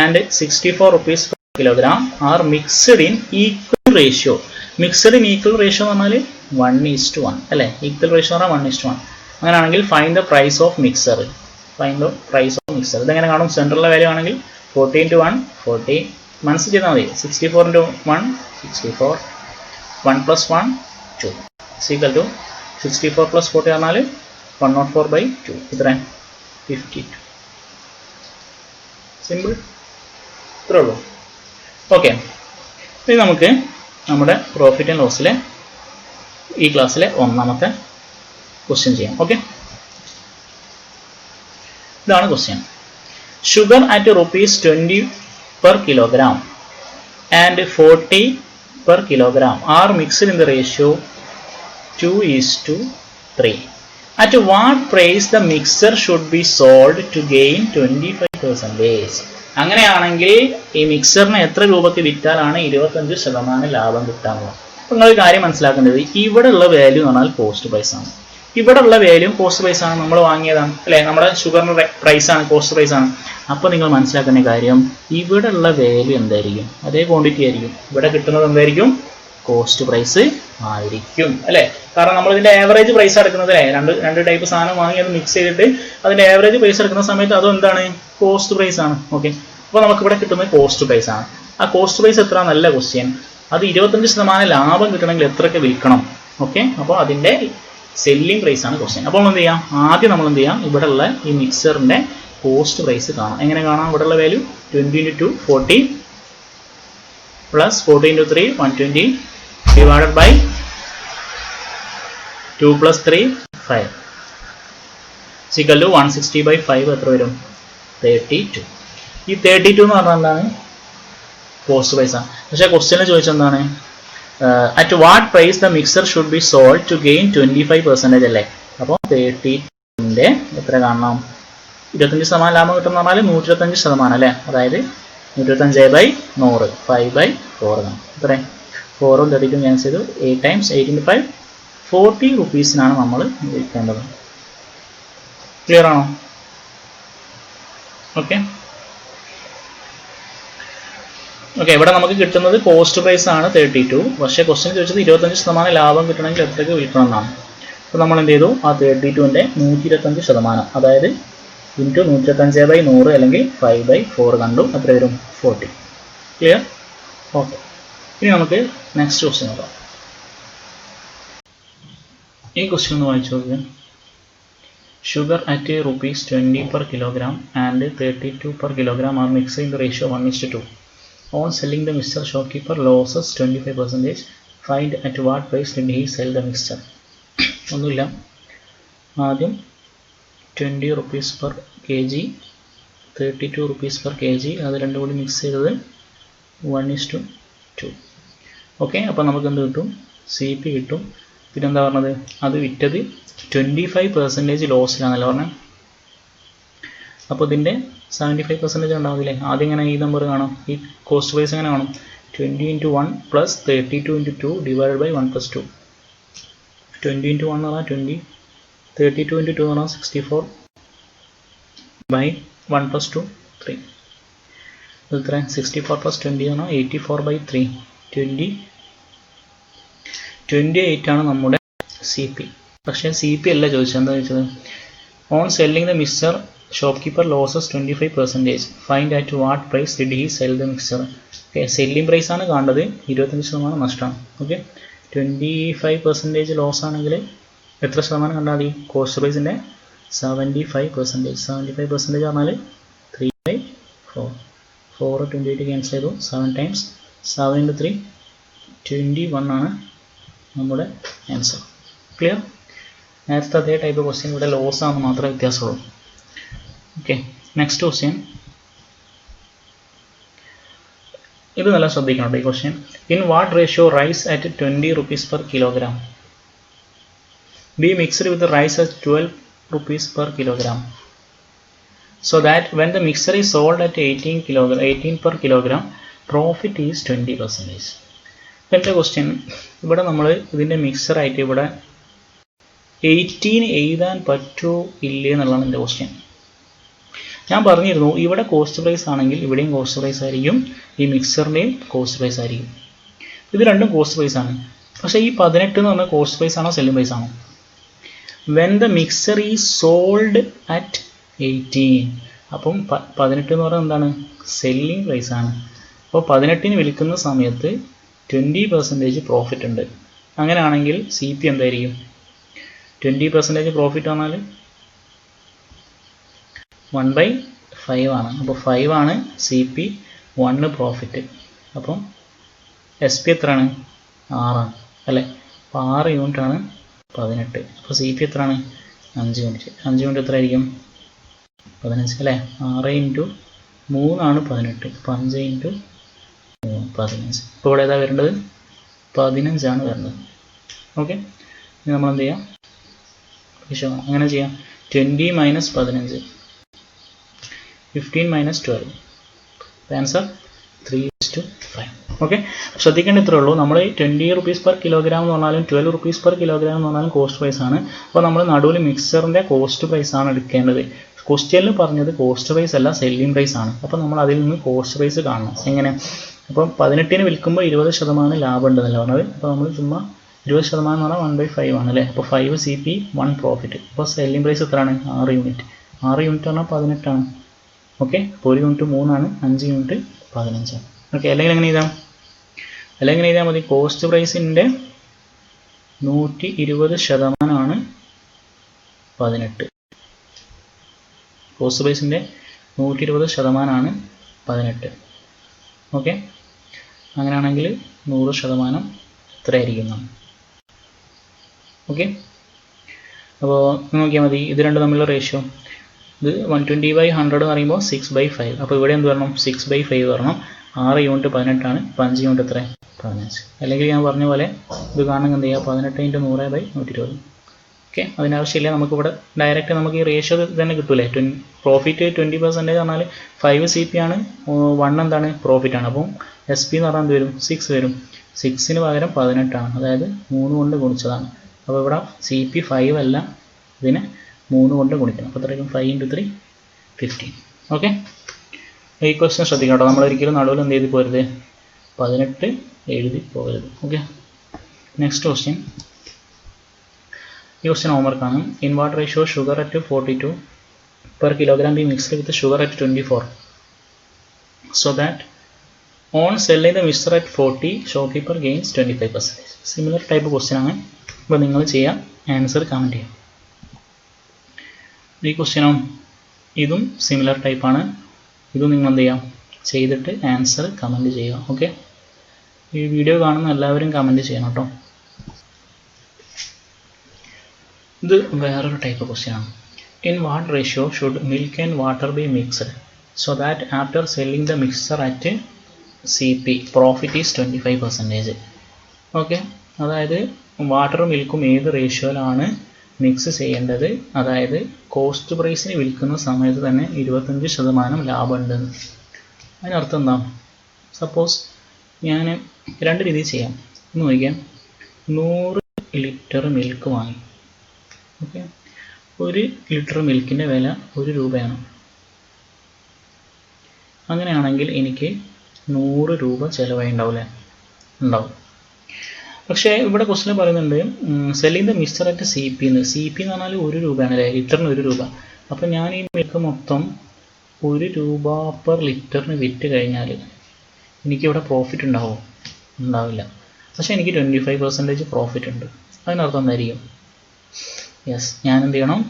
and 64 rupees per kilogram are mixed in equal ratio. Mixed in equal ratio എന്ന് പറഞ്ഞാൽ 1:1 അല്ലേ? Equal ratio എന്ന് പറഞ്ഞാൽ 1:1. അങ്ങനെയാണെങ്കിൽ find the price of mixer. Find the price of mixer. ഇതെങ്ങനെ കാണും? സെൻട്രലിലെ value ആണെങ്കിൽ 40 × 1 40 മനസ്സിൽ ചെയ്താൽ മതി. 64 × 1 64 1 + 1 2 = 64 + 40 പറഞ്ഞാൽ 104/2. ഇത്ര 52. സിമ്പിൾ, ഇത്രേ ഉള്ളൂ. ഓക്കെ, ഇനി നമുക്ക് നമ്മുടെ പ്രോഫിറ്റ് ആൻഡ് ലോസിലെ ഈ ക്ലാസ്സിലെ ഒന്നാമത്തെ ക്വസ്റ്റ്യൻ ചെയ്യാം. ഓക്കെ, ഇതാണ് question. Sugar at ₹20 per kilogram and 40 per kilogram are mixed in the ratio 2:3. At what price the mixture should be sold to gain 25%? അങ്ങനെയാണെങ്കിൽ ഈ മിക്സറിന് എത്ര രൂപയ്ക്ക് വിറ്റാലാണ് 25% ലാഭം കിട്ടാനുള്ളത്? അപ്പോൾ നിങ്ങൾ കാര്യം മനസ്സിലാക്കേണ്ടത്, ഇവിടെ ഉള്ള വാല്യൂ എന്ന് പറഞ്ഞാൽ കോസ്റ്റ് പ്രൈസ് ആണ്. ഇവിടെ ഉള്ള വാല്യൂ കോസ്റ്റ് പ്രൈസ് ആണ്, നമ്മൾ വാങ്ങിയതാണ് അല്ലേ? നമ്മുടെ ഷുഗറിന്റെ പ്രൈസ് ആണ്, കോസ്റ്റ് പ്രൈസ് ആണ്. അപ്പോൾ നിങ്ങൾ മനസ്സിലാക്കേണ്ട കാര്യം, ഇവിടെ ഉള്ള വാല്യൂ എന്തായിരിക്കും? അതേ ക്വാണ്ടിറ്റി ആയിരിക്കും. ഇവിടെ കിട്ടുന്നത് എന്തായിരിക്കും? കോസ്റ്റ് പ്രൈസ് ആയിരിക്കും അല്ലേ? കാരണം നമ്മൾ ഇതിന്റെ ആവറേജ് പ്രൈസ് എടുക്കുന്നത് അല്ലേ? രണ്ട് ടൈപ്പ് സാധനം വാങ്ങി അത് മിക്സ് ചെയ്തിട്ട് അതിന്റെ ആവറേജ് പ്രൈസ് എടുക്കുന്ന സമയത്ത് അതും എന്താണ്? കോസ്റ്റ് പ്രൈസ് ആണ്. ഓക്കെ, അപ്പോൾ നമുക്ക് ഇവിടെ കിട്ടുന്നത് കോസ്റ്റ് പ്രൈസ് ആണ്. ആ കോസ്റ്റ് പ്രൈസ് എത്ര? നല്ല ക്വസ്റ്റ്യൻ. അത് 25% ലാഭം കിട്ടണമെങ്കിൽ എത്രയൊക്കെ വിൽക്കണം? ഓക്കെ, അപ്പോൾ അതിന്റെ സെല്ലിംഗ് പ്രൈസ് ആണ് ക്വസ്റ്റ്യൻ. അപ്പോൾ എന്ത് ചെയ്യാം? ആദ്യം നമ്മൾ എന്ത് ചെയ്യാം? ഇവിടെ ഉള്ള ഈ മിക്സറിന്റെ കോസ്റ്റ് പ്രൈസ് കാണാം. എങ്ങനെ കാണാം? ഇവിടെ ഉള്ള വാല്യൂ 20 × 2 40 പ്ലസ് 40 × 3 120 divided by 2 + 3 5 = 160/5 എത്ര വരും? 32. ഈ 32 എന്ന് പറഞ്ഞാൽ എന്താണ്? കോസ്റ്റ് പ്രൈസ് ആണ്. പക്ഷേ ക്വസ്റ്റ്യനിൽ ചോദിച്ചെന്താണ്? At what price the mixer should be sold to gain 25% അല്ലേ? അപ്പോൾ 32ന്റെ എത്ര കാണണം? 25% ലാഭം കിട്ടുന്ന പറഞ്ഞാൽ 125% അല്ലേ? അതായത് 125/100 5/4 കാണും. ഇത്രയും 4ഉം 32 ക്യാൻസൽ ചെയ്തു. 8 × 8 × 5 40 rupeesനാണ് നമ്മൾ വിൽക്കേണ്ടത്. ക്ലിയർ ആണോ? ഓക്കെ, ഇവിടെ നമുക്ക് കിട്ടുന്നത് കോസ്റ്റ് പ്രൈസ് ആണ് 32. പക്ഷേ ക്വസ്റ്റ്യൻ ചോദിച്ചത് 25% ലാഭം കിട്ടണമെങ്കിൽ എത്രയ്ക്ക് വിൽക്കണം എന്നാണ്. അപ്പോൾ നമ്മൾ എന്ത് ചെയ്തു? ആ 32ന്റെ 125%, അതായത് ഇൻറ്റു 125/100 അല്ലെങ്കിൽ 5/4 കണ്ടു. എത്ര വരും? 40. ക്ലിയർ? ഓക്കെ, ഇനി നമുക്ക് നെക്സ്റ്റ് ക്വസ്റ്റ്യൻ നോക്കാം. ഈ ക്വസ്റ്റ്യൻ ഒന്ന് വായിച്ചു നോക്കുക. Sugar at ₹20 per kilogram and 32 per kilogram are mixed in the ratio 1:2. On selling the mixture, shopkeeper loses 25%. Find at what price did he sell the mixture? ഒന്നുമില്ല, ആദ്യം 20 rupees per kg 32 rupees per kg അത് രണ്ടും കൂടി mix ചെയ്തത് 1:2. Okay, അപ്പോൾ നമുക്ക് എന്ത് കിട്ടും? CP കിട്ടും. പിന്നെന്താ പറഞ്ഞത്? അത് വിറ്റത് 25% ലോസിലാണല്ലോ പറഞ്ഞത്. അപ്പോൾ ഇതിൻ്റെ 75% ഉണ്ടാവില്ലേ? ആദ്യം ഇങ്ങനെ ഈ നമ്പർ കാണാം, ഈ കോസ്റ്റ് പ്രൈസ് എങ്ങനെ കാണും? 20 × 1 + 32 × 2 / 1 + 2. 20 × 1 എന്ന് പറഞ്ഞാൽ 20, 32 × 2 എന്ന് പറഞ്ഞാൽ 64 / 1 + 2 3. ഇത്ര 64 + 20 എന്ന് പറഞ്ഞാൽ 84/3. 28 ആണ് നമ്മുടെ CP. പക്ഷേ CP അല്ല ചോദിച്ചത്, എന്താ ചോദിച്ചത്? On selling the mixture shopkeeper losses 25%. Find at what price did he sell the mixture. Okay, selling price ആണ് കാണേണ്ടത്, 25% നഷ്ടമാണ്. ഓക്കെ, 25% ലോസ് ആണെങ്കിൽ എത്ര ശതമാനം കണ്ടാൽ മതി? കോസ്റ്റ് പ്രൈസിൻ്റെ 75%. 75% പറഞ്ഞാൽ 3/4. 4 28 ക്യാൻസൽ ചെയ്തു. 7 × 7 × 3 21 ആണ് നമ്മുടെ ആൻസർ. ക്ലിയർ? നേരത്തെ അതേ ടൈപ്പ് ക്വസ്റ്റ്യൻ ഇവിടെ ലോസ് ആണെന്ന് മാത്രമേ വ്യത്യാസമുള്ളൂ. Okay, next question. ഇത് നല്ല ശ്രദ്ധിക്കണം ഈ question. In what ratio rice at 20 rupees/kg B mixed with rice at 12 rupees/kg so that when the mixture is sold at 18/kg profit is 20%. എൻ്റെ ക്വസ്റ്റ്യൻ ഇവിടെ നമ്മൾ ഇതിൻ്റെ മിക്സറായിട്ട് ഇവിടെ 18 എഴുതാൻ പറ്റുമോ ഇല്ലേ എന്നുള്ളതാണ് എൻ്റെ ക്വസ്റ്റ്യൻ. ഞാൻ പറഞ്ഞിരുന്നു ഇവിടെ കോസ്റ്റ് പ്രൈസ് ആണെങ്കിൽ ഇവിടെയും കോസ്റ്റ് പ്രൈസ് ആയിരിക്കും, ഈ മിക്സറിൻ്റെയും കോസ്റ്റ് പ്രൈസ് ആയിരിക്കും. ഇത് രണ്ടും കോസ്റ്റ് പ്രൈസ് ആണ്. പക്ഷേ ഈ 18 എന്ന് പറഞ്ഞാൽ കോസ്റ്റ് പ്രൈസ് ആണോ സെല്ലിംഗ് പ്രൈസ് ആണോ? When the mixer is sold at 18, അപ്പം 18 എന്ന് പറയുന്നത് എന്താണ്? സെല്ലിംഗ് പ്രൈസ് ആണ്. അപ്പോൾ 18 വിൽക്കുന്ന സമയത്ത് 20% പ്രോഫിറ്റ് ഉണ്ട്. അങ്ങനെയാണെങ്കിൽ CP എന്തായിരിക്കും? 20% പ്രോഫിറ്റ് പറഞ്ഞാൽ 1/5 ആണ്. അപ്പോൾ 5 ആണ് CP, 1 പ്രോഫിറ്റ്. അപ്പം SP എത്രയാണ്? 6 ആണ് അല്ലേ? അപ്പോൾ 6 യൂണിറ്റ് ആണ് 18. അപ്പോൾ CP എത്രയാണ്? 5 യൂണിറ്റ്. 5 യൂണിറ്റ് എത്ര ആയിരിക്കും? 15 അല്ലേ? 6 × 3 ആണ് 18. 5 × 3 15. ഇപ്പോൾ ഇവിടെ ഏതാ വരേണ്ടത്? 15 ആണ് വരേണ്ടത്. ഓക്കെ, ഇനി നമ്മൾ എന്ത് ചെയ്യാം? അങ്ങനെ ചെയ്യാം. 20 - 15, 15 - 12. ആൻസർ 3:5. ഓക്കെ, ശ്രദ്ധിക്കേണ്ട ഇത്രേ ഉള്ളൂ. നമ്മൾ 20 rupees/kg എന്ന് പറഞ്ഞാലും 12 rupees/kg എന്ന് പറഞ്ഞാലും കോസ്റ്റ് പ്രൈസ് ആണ്. അപ്പോൾ നമ്മൾ നടുവിൽ മിക്സറിൻ്റെ കോസ്റ്റ് പ്രൈസ് ആണ് എടുക്കേണ്ടത്. ക്വസ്റ്റ്യനിൽ പറഞ്ഞത് കോസ്റ്റ് പ്രൈസ് അല്ല, സെല്ലിംഗ് പ്രൈസ് ആണ്. അപ്പോൾ നമ്മൾ അതിൽ നിന്ന് കോസ്റ്റ് പ്രൈസ് കാണണം. എങ്ങനെ? അപ്പം 18 വിൽക്കുമ്പോൾ 20% ലാഭം ഉണ്ടെന്നല്ല പറഞ്ഞത്. അപ്പോൾ നമ്മൾ ചുമ്മാ 20% എന്ന് പറഞ്ഞാൽ 1/5 ആണ് അല്ലേ? അപ്പോൾ 5 CP, 1 പ്രോഫിറ്റ്. അപ്പോൾ സെല്ലിംഗ് പ്രൈസ് എത്രയാണ്? 6 യൂണിറ്റ്. 6 യൂണിറ്റ് പറഞ്ഞാൽ 18 ആണ്. ഓക്കെ, അപ്പോൾ 1 യൂണിറ്റ് 3 ആണ്, 5 യൂണിറ്റ് 15 ആണ്. ഓക്കെ, അല്ലെങ്കിൽ എങ്ങനെ എഴുതാം? അല്ലെങ്കിൽ എഴുതാൻ മതി കോസ്റ്റ് പ്രൈസിൻ്റെ 120% ആണ് 18. കോസ്റ്റ് പ്രൈസിൻ്റെ 120% ആണ് 18. ഓക്കെ, അങ്ങനെയാണെങ്കിൽ 100% എത്രയായിരിക്കും? ഓക്കെ, അപ്പോൾ നോക്കിയാൽ മതി ഇത് രണ്ടും തമ്മിലുള്ള റേഷ്യോ. ഇത് 120/100 എന്ന് പറയുമ്പോൾ 6/5. അപ്പോൾ ഇവിടെ എന്ത് വരണം? 6/5 വരണം. 6 യൂണിറ്റ് 18 ആണ്. 5 യൂണിറ്റ് എത്ര? 15. അല്ലെങ്കിൽ ഞാൻ പറഞ്ഞ പോലെ ഇത് കാണണമെങ്കിൽ എന്ത് ചെയ്യുക? 18 × 100/120. ഓക്കെ, അതിനാവശ്യമില്ല. നമുക്കിവിടെ ഡയറക്റ്റ് നമുക്ക് ഈ റേഷ്യോ തന്നെ കിട്ടൂലേ? പ്രോഫിറ്റ് 20% പറഞ്ഞാൽ 5 CP ആണ്, 1 എന്താണ്? പ്രോഫിറ്റ് ആണ്. അപ്പം SP എന്ന് പറഞ്ഞാൽ എന്ത് വരും? 6 വരും. 6ന് പകരം 18 ആണ്, അതായത് 3 കൊണ്ട് ഗുണിച്ചതാണ്. അപ്പോൾ ഇവിടെ CP 5 അല്ല, ഇതിനെ 3 കൊണ്ട് ഗുണിക്കണം. അപ്പോൾ എത്രയും 5 × 3 15. ഓക്കെ, ഈ ക്വസ്റ്റ്യൻ ശ്രദ്ധിക്കണം കേട്ടോ. നമ്മളൊരിക്കലും നടുവിൽ എന്ത് ചെയ്ത് പോരുത്? 18 എഴുതി പോകരുത്. Okay, next question. ഈ ക്വസ്റ്റ്യൻ ഹോംവർക്കാണ്. In what ratio sugar at 42/kg be mixed with sugar at 24 so that on selling the mixture at 40 shopkeeper gains 25%. Similar type question ആണ്. അപ്പോൾ നിങ്ങൾ ചെയ്യാം, ആൻസർ കമൻറ്റ് ചെയ്യാം. ഈ ക്വസ്റ്റ്യനും ഇതും സിമിലർ ടൈപ്പാണ്. ഇതും നിങ്ങൾ എന്ത് ചെയ്യാം? ചെയ്തിട്ട് ആൻസർ കമൻറ്റ് ചെയ്യുക. ഓക്കെ, ഈ വീഡിയോ കാണുന്ന എല്ലാവരും കമൻറ്റ് ചെയ്യണം കേട്ടോ. ഇത് വേറൊരു ടൈപ്പ് ക്വസ്റ്റ്യൻ ആണ്. In what ratio should milk and water B mixed so that after selling the mixture at CP profit is 25%. Okay, അതായത് വാട്ടറും മിൽക്കും ഏത് റേഷ്യോയിലാണ് മിക്സ് ചെയ്യേണ്ടത്, അതായത് കോസ്റ്റ് പ്രൈസിന് വിൽക്കുന്ന സമയത്ത് തന്നെ 25% ലാഭമുണ്ട്. അതിനർത്ഥം എന്താ? സപ്പോസ് ഞാൻ രണ്ട് രീതിയിൽ ചെയ്യാം. ഒന്ന് നോക്കിയാൽ 100 ലിറ്റർ മിൽക്ക് വാങ്ങി. ഓക്കെ, 1 ലിറ്റർ മിൽക്കിൻ്റെ വില 1 രൂപയാണ്. അങ്ങനെയാണെങ്കിൽ എനിക്ക് 100 രൂപ ചിലവായി ഉണ്ടാവില്ലേ? ഉണ്ടാവും. പക്ഷേ ഇവിടെ ക്വസ്റ്റ്യൻ പറയുന്നുണ്ട് selling the mixture at CP എന്ന്. CP എന്ന് പറഞ്ഞാൽ 1 രൂപയാണ് അല്ലേ? ലിറ്ററിന് 1 രൂപ. അപ്പം ഞാൻ ഈ മിൽക്ക് മൊത്തം 1 രൂപ പെർ ലിറ്ററിന് വിറ്റ് കഴിഞ്ഞാൽ എനിക്കിവിടെ പ്രോഫിറ്റ് ഉണ്ടാവുമോ? ഉണ്ടാവില്ല. പക്ഷേ എനിക്ക് 25% പ്രോഫിറ്റ് ഉണ്ട്. അതിനർത്ഥം എന്തായിരിക്കും? യെസ്, ഞാൻ എന്ത് ചെയ്യണം?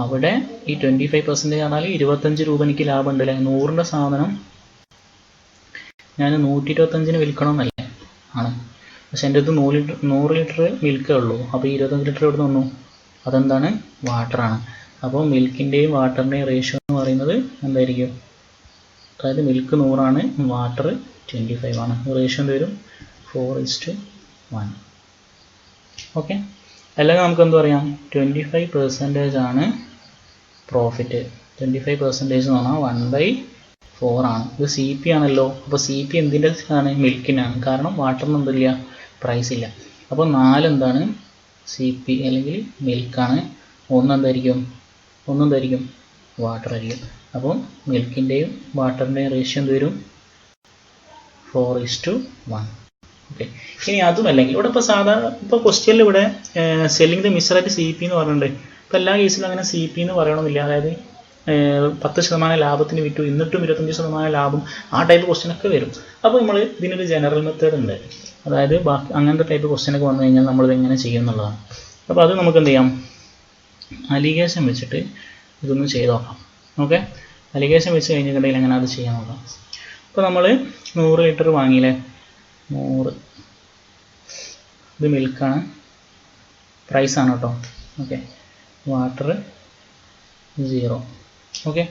അവിടെ ഈ 25% പറഞ്ഞാൽ 25 രൂപ എനിക്ക് ലാഭം ഉണ്ട് അല്ലേ? 100ൻ്റെ സാധനം ഞാൻ 125-ന് വിൽക്കണമെന്നല്ലേ? ആണ്. പക്ഷെ എൻ്റെ അടുത്ത് 100 ലിറ്റർ മിൽക്കേ ഉള്ളൂ. അപ്പോൾ 25 ലിറ്റർ എവിടെ നിന്ന് വന്നു? അതെന്താണ്? വാട്ടറാണ്. അപ്പോൾ മിൽക്കിൻ്റെയും വാട്ടറിൻ്റെയും റേഷ്യോ എന്ന് പറയുന്നത് എന്തായിരിക്കും? അതായത് മിൽക്ക് 100 ആണ്, വാട്ടർ 25 ആണ്. റേഷ്യോ എന്ത് വരും? 4:1. ഓക്കെ, അല്ലെങ്കിൽ നമുക്ക് എന്ത് പറയാം? 25% ആണ് പ്രോഫിറ്റ്. 25% എന്ന് പറഞ്ഞാൽ 1/4 ആണ്. ഇത് CP ആണല്ലോ. അപ്പോൾ CP എന്തിൻ്റെ ആണ്? മിൽക്കിനാണ്. കാരണം വാട്ടറിന് എന്തില്ല? പ്രൈസ് ഇല്ല. അപ്പോൾ 4 എന്താണ്? CP അല്ലെങ്കിൽ മിൽക്കാണ്. ഒന്നെന്തായിരിക്കും? വാട്ടർ ആയിരിക്കും. അപ്പോൾ മിൽക്കിൻ്റെയും വാട്ടറിൻ്റെയും റേഷ്യോ എന്ത് വരും? 4:1. ഓക്കെ, ഇനി അതുമല്ലെങ്കിൽ ഇവിടെ ഇപ്പോൾ സാധാരണ ഇപ്പോൾ ക്വസ്റ്റ്യനിൽ ഇവിടെ selling the mixture at CP എന്ന് പറഞ്ഞിട്ടുണ്ട്. ഇപ്പോൾ എല്ലാ കേസിലും അങ്ങനെ CP എന്ന് പറയണമെന്നില്ല. അതായത് 10% ലാഭത്തിന് വിറ്റു എന്നിട്ടും 25% ലാഭം, ആ ടൈപ്പ് ക്വസ്റ്റ്യനൊക്കെ വരും. അപ്പോൾ നമ്മൾ ഇതിനൊരു ജനറൽ മെത്തേഡ് ഉണ്ട്. അതായത് ബാക്കി അങ്ങനത്തെ ടൈപ്പ് ക്വസ്റ്റ്യനൊക്കെ വന്നു കഴിഞ്ഞാൽ നമ്മളിത് എങ്ങനെ ചെയ്യും എന്നുള്ളതാണ്. അപ്പോൾ അത് നമുക്ക് എന്ത് ചെയ്യാം? അലിഗേഷൻ വെച്ചിട്ട് ഇതൊന്ന് ചെയ്ത് നോക്കാം. ഓക്കെ, അലിഗേഷൻ വെച്ച് കഴിഞ്ഞിട്ടുണ്ടെങ്കിൽ എങ്ങനെ അത് ചെയ്യാൻ നോക്കാം. അപ്പോൾ നമ്മൾ 100 ലിറ്റർ വാങ്ങിയില്ലേ? 100. ഇത് മിൽക്കാണ്, പ്രൈസാണ് കേട്ടോ. Okay, water 0. ഓക്കെ,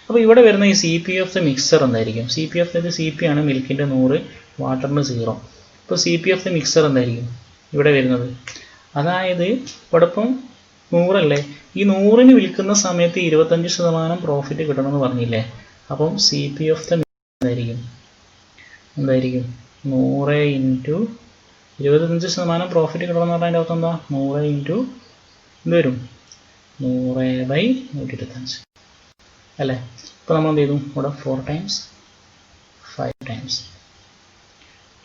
അപ്പോൾ ഇവിടെ വരുന്ന ഈ CP ഓഫ് ദ മിക്സർ എന്തായിരിക്കും? CP ഓഫ് ദ CP ആണ് മിൽക്കിൻ്റെ 100, വാട്ടറിന് 0. ഇപ്പോൾ CP ഓഫ് ദ മിക്സർ എന്തായിരിക്കും ഇവിടെ വരുന്നത്? അതായത് ഇവിടെ ഇപ്പം 100 അല്ലേ? ഈ 100-ന് വിൽക്കുന്ന സമയത്ത് 25% പ്രോഫിറ്റ് കിട്ടണമെന്ന് പറഞ്ഞില്ലേ? അപ്പം CP ഓഫ് ദ എന്തായിരിക്കും? 100 ഇൻറ്റു 25% പ്രോഫിറ്റ് കിട്ടണമെന്ന് പറഞ്ഞാൽ അതിൻ്റെ അർത്ഥം എന്താ? 100 ഇൻറ്റു എന്ത് വരും? 100/125 അല്ലേ? ഇപ്പോൾ നമ്മൾ എന്ത് ചെയ്തു? ഇവിടെ 4 ടൈംസ് 5 ടൈംസ്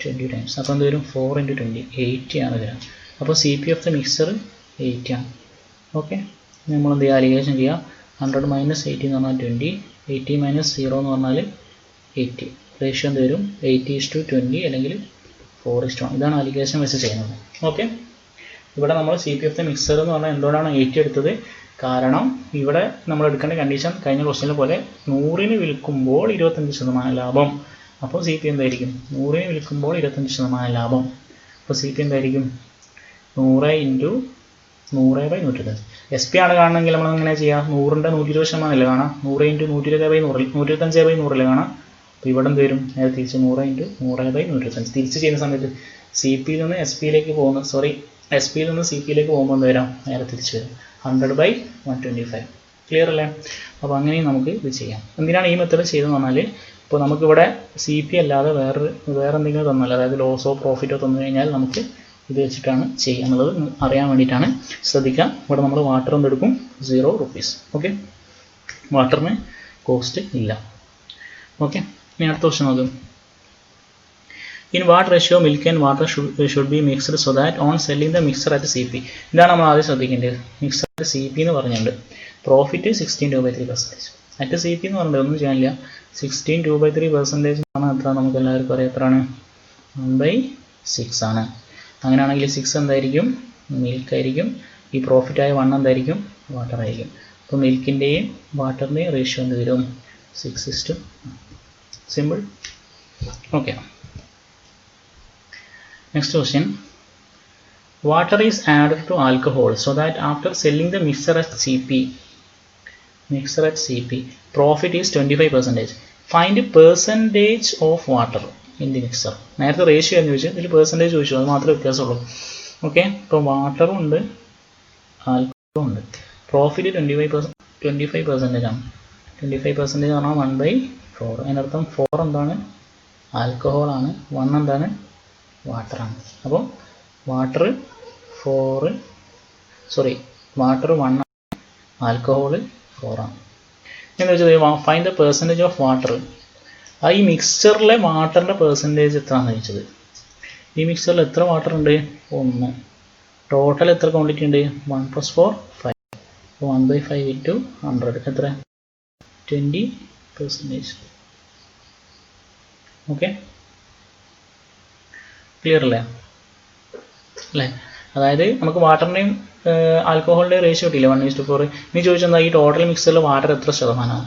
20 ടൈംസ്. അപ്പോൾ എന്ത് വരും? 4 × 20 80 ആണ് വരിക. അപ്പോൾ CP ഓഫ് ദ മിക്സർ 80 ആണ്. ഓക്കെ, നമ്മൾ എന്ത് ചെയ്യുക? അലിഗേഷൻ ചെയ്യുക. 100 - 80 എന്ന് പറഞ്ഞാൽ 20, 80 - 0 എന്ന് പറഞ്ഞാൽ 80. റേഷ്യോ എന്ത് വരും? 80:20 അല്ലെങ്കിൽ 4:1. ഇതാണ് അലിഗേഷൻ വെച്ച് ചെയ്യുന്നത്. ഓക്കെ, ഇവിടെ നമ്മൾ CP ഓഫ് ദ മിക്സർ എന്ന് പറഞ്ഞാൽ എന്തുകൊണ്ടാണ് 80 എടുത്തത്? കാരണം ഇവിടെ നമ്മൾ എടുക്കേണ്ട കണ്ടീഷൻ കഴിഞ്ഞ ക്വസ്റ്റ്യനിലെ പോലെ 100-ന് വിൽക്കുമ്പോൾ 25% ലാഭം. അപ്പോൾ CP എന്തായിരിക്കും? 100-ന് വിൽക്കുമ്പോൾ 25% ലാഭം. അപ്പോൾ CP എന്തായിരിക്കും? 100 ഇൻറ്റു 100/125. SP ആണ് കാണണമെങ്കിൽ നമ്മൾ എങ്ങനെ ചെയ്യാം? 100ൻ്റെ 120% അല്ലേ കാണാം? 100 ഇൻറ്റു 120/100, 125/100 അല്ലേ കാണാം? അപ്പോൾ ഇവിടെ എന്ത് വരും? നേരെ തിരിച്ച് 100 ഇൻറ്റു 100/125. തിരിച്ച് ചെയ്യുന്ന സമയത്ത് CPയിൽ നിന്ന് SP-യിലേക്ക് പോകുന്ന SP-യിൽ നിന്ന് CP-യിലേക്ക് പോകുമ്പോൾ എന്ത് വരാം? നേരെ തിരിച്ച് വരും. 100/125. ക്ലിയർ അല്ലേ? അപ്പോൾ അങ്ങനെയും നമുക്ക് ഇത് ചെയ്യാം. എന്തിനാണ് ഈ മെത്തേഡ് ചെയ്തതെന്ന് പറഞ്ഞാൽ, ഇപ്പോൾ നമുക്കിവിടെ CP അല്ലാതെ വേറെ എന്തെങ്കിലും തന്നാൽ, അതായത് ലോസോ പ്രോഫിറ്റോ തന്നു കഴിഞ്ഞാൽ നമുക്ക് ഇത് വെച്ചിട്ടാണ് ചെയ്യാനുള്ളത് അറിയാൻ വേണ്ടിയിട്ടാണ്. ശ്രദ്ധിക്കുക, ഇവിടെ നമ്മൾ വാട്ടർ എന്തെടുക്കും? 0 rupees. ഓക്കെ, വാട്ടറിന് കോസ്റ്റ് ഇല്ല. ഓക്കെ, ഇനി അടുത്ത ക്വസ്റ്റ്യൻ നോക്കും. In what ratio milk and water should be mixed so that on selling the mixer at CP? ഇതാണ് നമ്മൾ ആദ്യം ശ്രദ്ധിക്കേണ്ടത്. മിക്സർ അറ്റ് CP എന്ന് പറഞ്ഞിട്ടുണ്ട്. പ്രോഫിറ്റ് 16 2/3%. അറ്റ് CP എന്ന് പറഞ്ഞിട്ട് ഒന്നും ചെയ്യാനില്ല. 16 2/3% എന്ന് പറഞ്ഞാൽ എത്ര? നമുക്ക് എല്ലാവർക്കും അറിയാം എത്രയാണ്? 1/6 ആണ്. അങ്ങനെയാണെങ്കിൽ 6 എന്തായിരിക്കും? മിൽക്ക് ആയിരിക്കും. ഈ പ്രോഫിറ്റായ 1 എന്തായിരിക്കും? വാട്ടർ ആയിരിക്കും. അപ്പോൾ മിൽക്കിൻ്റെയും വാട്ടറിൻ്റെയും റേഷ്യോ എന്ത് വരും? 6:1. Simple. Okay, next question. Water is added to alcohol so that after selling the mixer at CP profit is 25%. Find percentage of water in the mixer. നേരത്തെ റേഷ്യോ എന്ന് ചോദിച്ചാൽ ഇതിൽ പെർസെൻറ്റേജ് ചോദിച്ചു, അത് മാത്രമേ വ്യത്യാസമുള്ളൂ. ഓക്കെ, ഇപ്പോൾ വാട്ടറും ഉണ്ട് ഉണ്ട്. പ്രോഫിറ്റ് 25% ആണ്. 25% എന്ന് പറഞ്ഞാൽ 1/4. അതിനർത്ഥം 4 എന്താണ്? ആൽക്കഹോളാണ്. 1 എന്താണ്? വാട്ടറാണ്. അപ്പോൾ വാട്ടർ 1 ആണ്, ആൽക്കഹോൾ 4 ആണ്. എന്താ വെച്ചാൽ find the percentage of water. ഈ മിക്സ്ചറിലെ വാട്ടറിൻ്റെ പെർസെൻറ്റേജ് എത്രയാണെന്ന് ചോദിച്ചത്. ഈ മിക്സ്ചറിൽ എത്ര വാട്ടർ ഉണ്ട്? 1. ടോട്ടൽ എത്ര ക്വാണ്ടിറ്റി ഉണ്ട്? 1 + 4 5. 1/5 × 100 എത്ര? 20%. ഓക്കെ, ക്ലിയർ അല്ലേ? അതായത് നമുക്ക് വാട്ടറിൻ്റെയും ആൽക്കഹോളിൻ്റെയും റേഷ്യോ കിട്ടിയില്ല 1:4. ഇനി ചോദിച്ചെന്താ ഈ ടോട്ടൽ മിക്സറിൽ വാട്ടർ എത്ര ശതമാനമാണ്?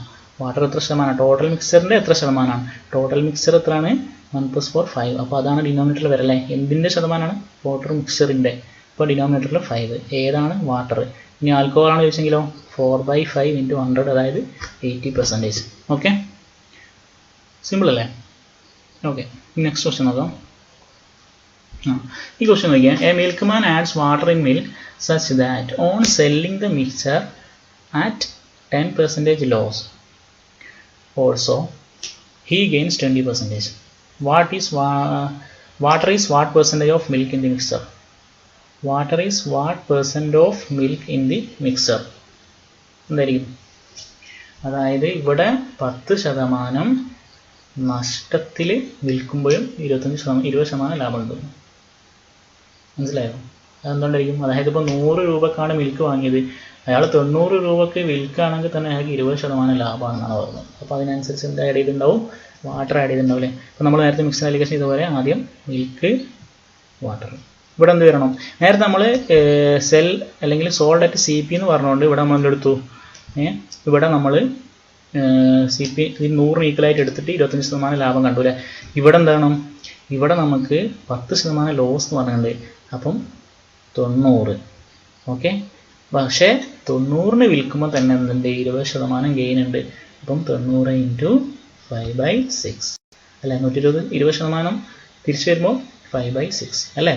ടോട്ടൽ മിക്സറിൻ്റെ എത്ര ശതമാനമാണ്? ടോട്ടൽ മിക്സർ എത്രയാണ്? 1 + 4 5. അപ്പോൾ അതാണ് ഡിനോമിനേറ്ററിൽ വരല്ലേ. എന്തിൻ്റെ ശതമാനമാണ്? വാട്ടർ മിക്സറിൻ്റെ. അപ്പോൾ ഡിനോമിനേറ്ററിൽ 5. ഏതാണ്? വാട്ടർ. ഇനി ആൽക്കഹോൾ ആണ് ചോദിച്ചെങ്കിലോ 4/5 × 100, അതായത് 80%. ഓക്കെ, സിമ്പിൾ അല്ലേ? ഓക്കെ, നെക്സ്റ്റ് ക്വസ്റ്റ്യൻ നോക്കാം. ഈ ക്വസ്റ്റ്യൻ നോക്കിയാൽ a milkman adds water in milk such that on selling the mixture at 10% loss also he gains 20%. Water is what percentage of milk in the mixture? Water is what percent of milk in the mixture? എന്തായിരിക്കും? അതായത് ഇവിടെ 10% നഷ്ടത്തിൽ വിൽക്കുമ്പോഴും 20% ലാഭം കിട്ടും. മനസ്സിലായോ? അതെന്തുകൊണ്ടായിരിക്കും? അതായത് ഇപ്പോൾ 100 രൂപക്കാണ് മിൽക്ക് വാങ്ങിയത്, അയാൾ 90 രൂപക്ക് വിൽക്കുകയാണെങ്കിൽ തന്നെ അയാൾക്ക് 20% ലാഭമാണെന്നാണ് പറഞ്ഞത്. അപ്പോൾ അതിനനുസരിച്ച് എന്താ ആഡ് ചെയ്തിട്ടുണ്ടാവും? വാട്ടർ ആഡ് ചെയ്തിട്ടുണ്ടാവില്ലേ? അപ്പോൾ നമ്മൾ നേരത്തെ മിക്സർ അലിഗേഷൻ ഇതുപോലെ ആദ്യം മിൽക്ക്, വാട്ടർ. ഇവിടെ എന്ത് വരണം? നേരത്തെ നമ്മൾ സെൽ അല്ലെങ്കിൽ സോൾഡ് അറ്റ് CP എന്ന് പറഞ്ഞുകൊണ്ട് ഇവിടെ നമ്മൾ എന്തെടുത്തു? ഇവിടെ നമ്മൾ CP 100 ഈക്വലായിട്ട് എടുത്തിട്ട് 25% ലാഭം കണ്ടു അല്ലേ? ഇവിടെ എന്താണ്? ഇവിടെ നമുക്ക് 10% ലോസ് എന്ന് പറഞ്ഞിട്ടുണ്ട്. അപ്പം 90. ഓക്കെ, പക്ഷേ 90-ന് വിൽക്കുമ്പോൾ തന്നെ എന്തുണ്ട്? 20% ഗെയിൻ ഉണ്ട്. അപ്പം 90 × 5/6 അല്ലേ? 120. 20% തിരിച്ചു വരുമ്പോൾ 5/6 അല്ലേ?